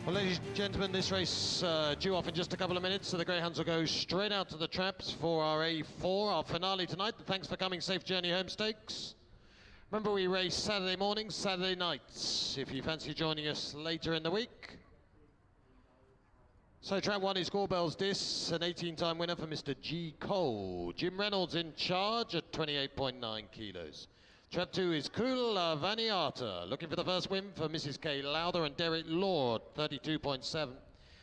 Well, ladies and gentlemen, this race due off in just a couple of minutes, so the greyhounds will go straight out to the traps for our A4, our finale tonight. Thanks for coming. Safe journey home stakes. Remember, we race Saturday mornings, Saturday nights, if you fancy joining us later in the week. So trap 1 is Gorbel's Dis, an 18-time winner for Mr. G. Cole. Jim Reynolds in charge at 28.9 kilos. Trap 2 is Kula Vaniata, looking for the first win for Mrs. K. Lowther and Derek Lord, 32.7.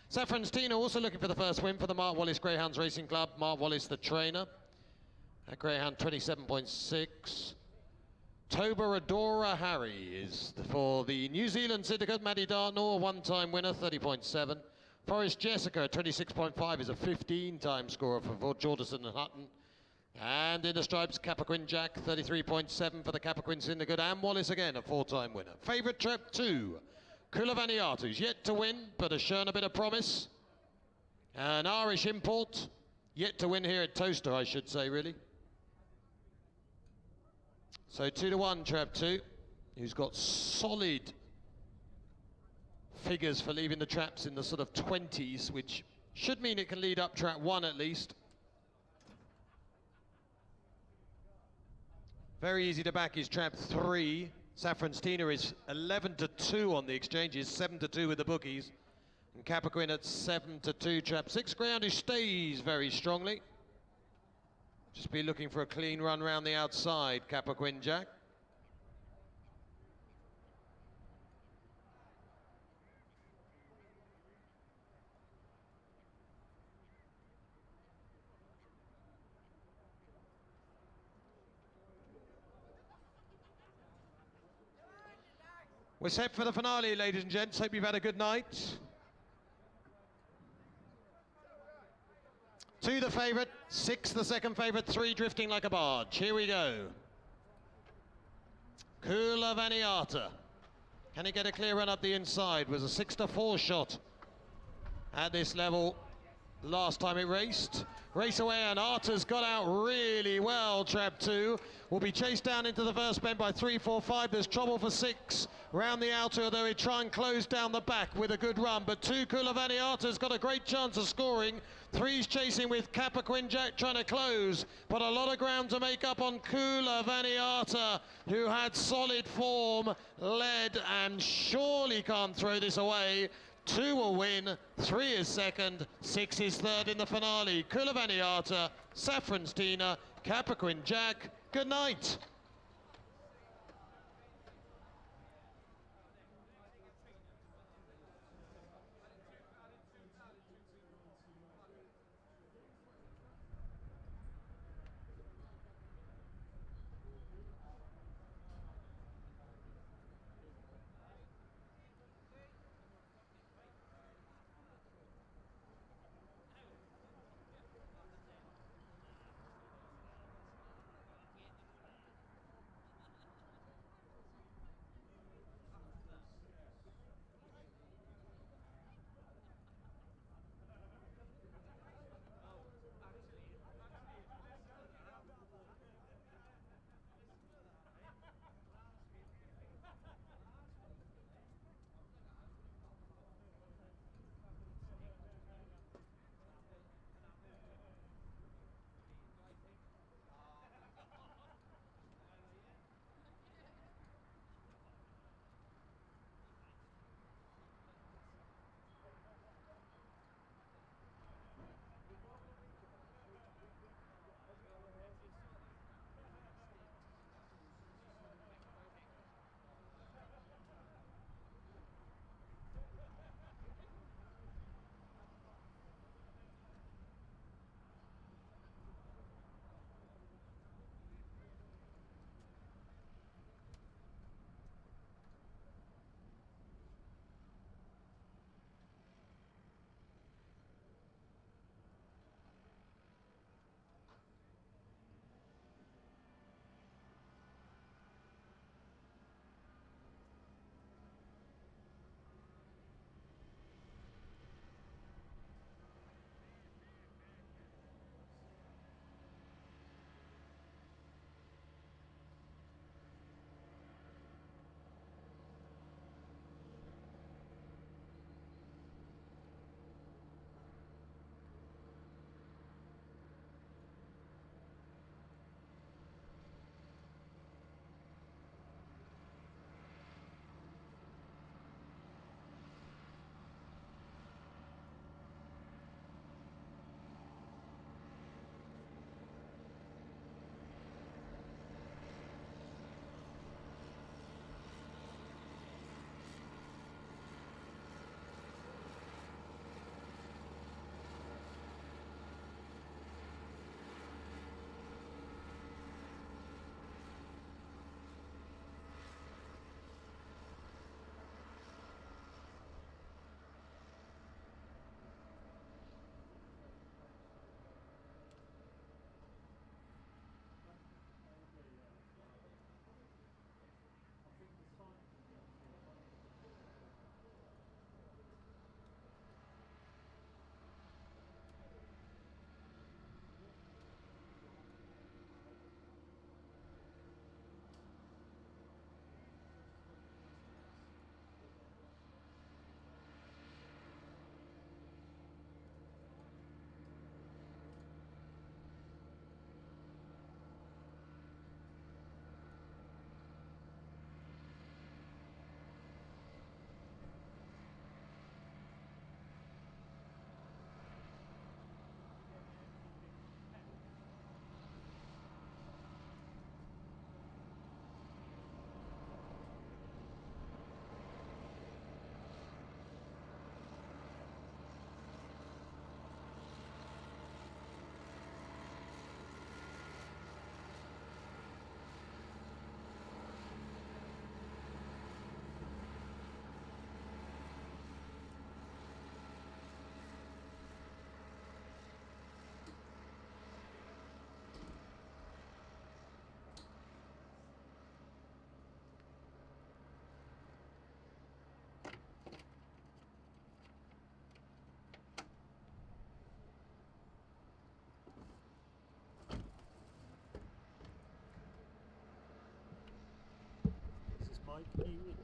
Saffron's Tina also looking for the first win for the Mark Wallace Greyhounds Racing Club. Mark Wallace, the trainer. At Greyhound, 27.6. Toberadora Harry is for the New Zealand syndicate. Maddie Dartnell, a one-time winner, 30.7. Forrest Jessica, 26.5, is a 15-time scorer for Jordison and Hutton. And in the stripes, Capricorn Jack, 33.7 for the Capricorn Syndicate. And Wallace again, a 4-time winner. Favourite trap 2, Kulavaniatu, who's yet to win, but has shown a bit of promise. An Irish import, yet to win here at Towcester, I should say, really. So 2-1, trap 2, who's got solid figures for leaving the traps in the sort of 20s, which should mean it can lead up trap 1 at least. Very easy to back is trap 3. Saffron's Tina is 11-2 on the exchanges, 7-2 with the bookies. And Capricorn at 7-2. Trap 6, Greyhound, who stays very strongly. Just be looking for a clean run round the outside, Capricorn Jack. We're set for the finale, ladies and gents. Hope you've had a good night. 2 the favourite, 6 the second favourite, 3 drifting like a barge. Here we go. Kula Vaniata. Can he get a clear run up the inside? Was a 6-4 shot at this level last time it raced. Race away, and Arta's got out really well. Trap 2 will be chased down into the first bend by 3, 4, 5. There's trouble for 6 round the outer, although he try and close down the back with a good run. But 2, Kulavani Arta's got a great chance of scoring. 3's chasing with Capricorn Jack trying to close, but a lot of ground to make up on Kulavani Arta, who had solid form, led, and surely can't throw this away. 2 will win, 3 is second, 6 is third in the finale. Kulavani Arta, Saffron's Tina, Capricorn Jack, good night. You,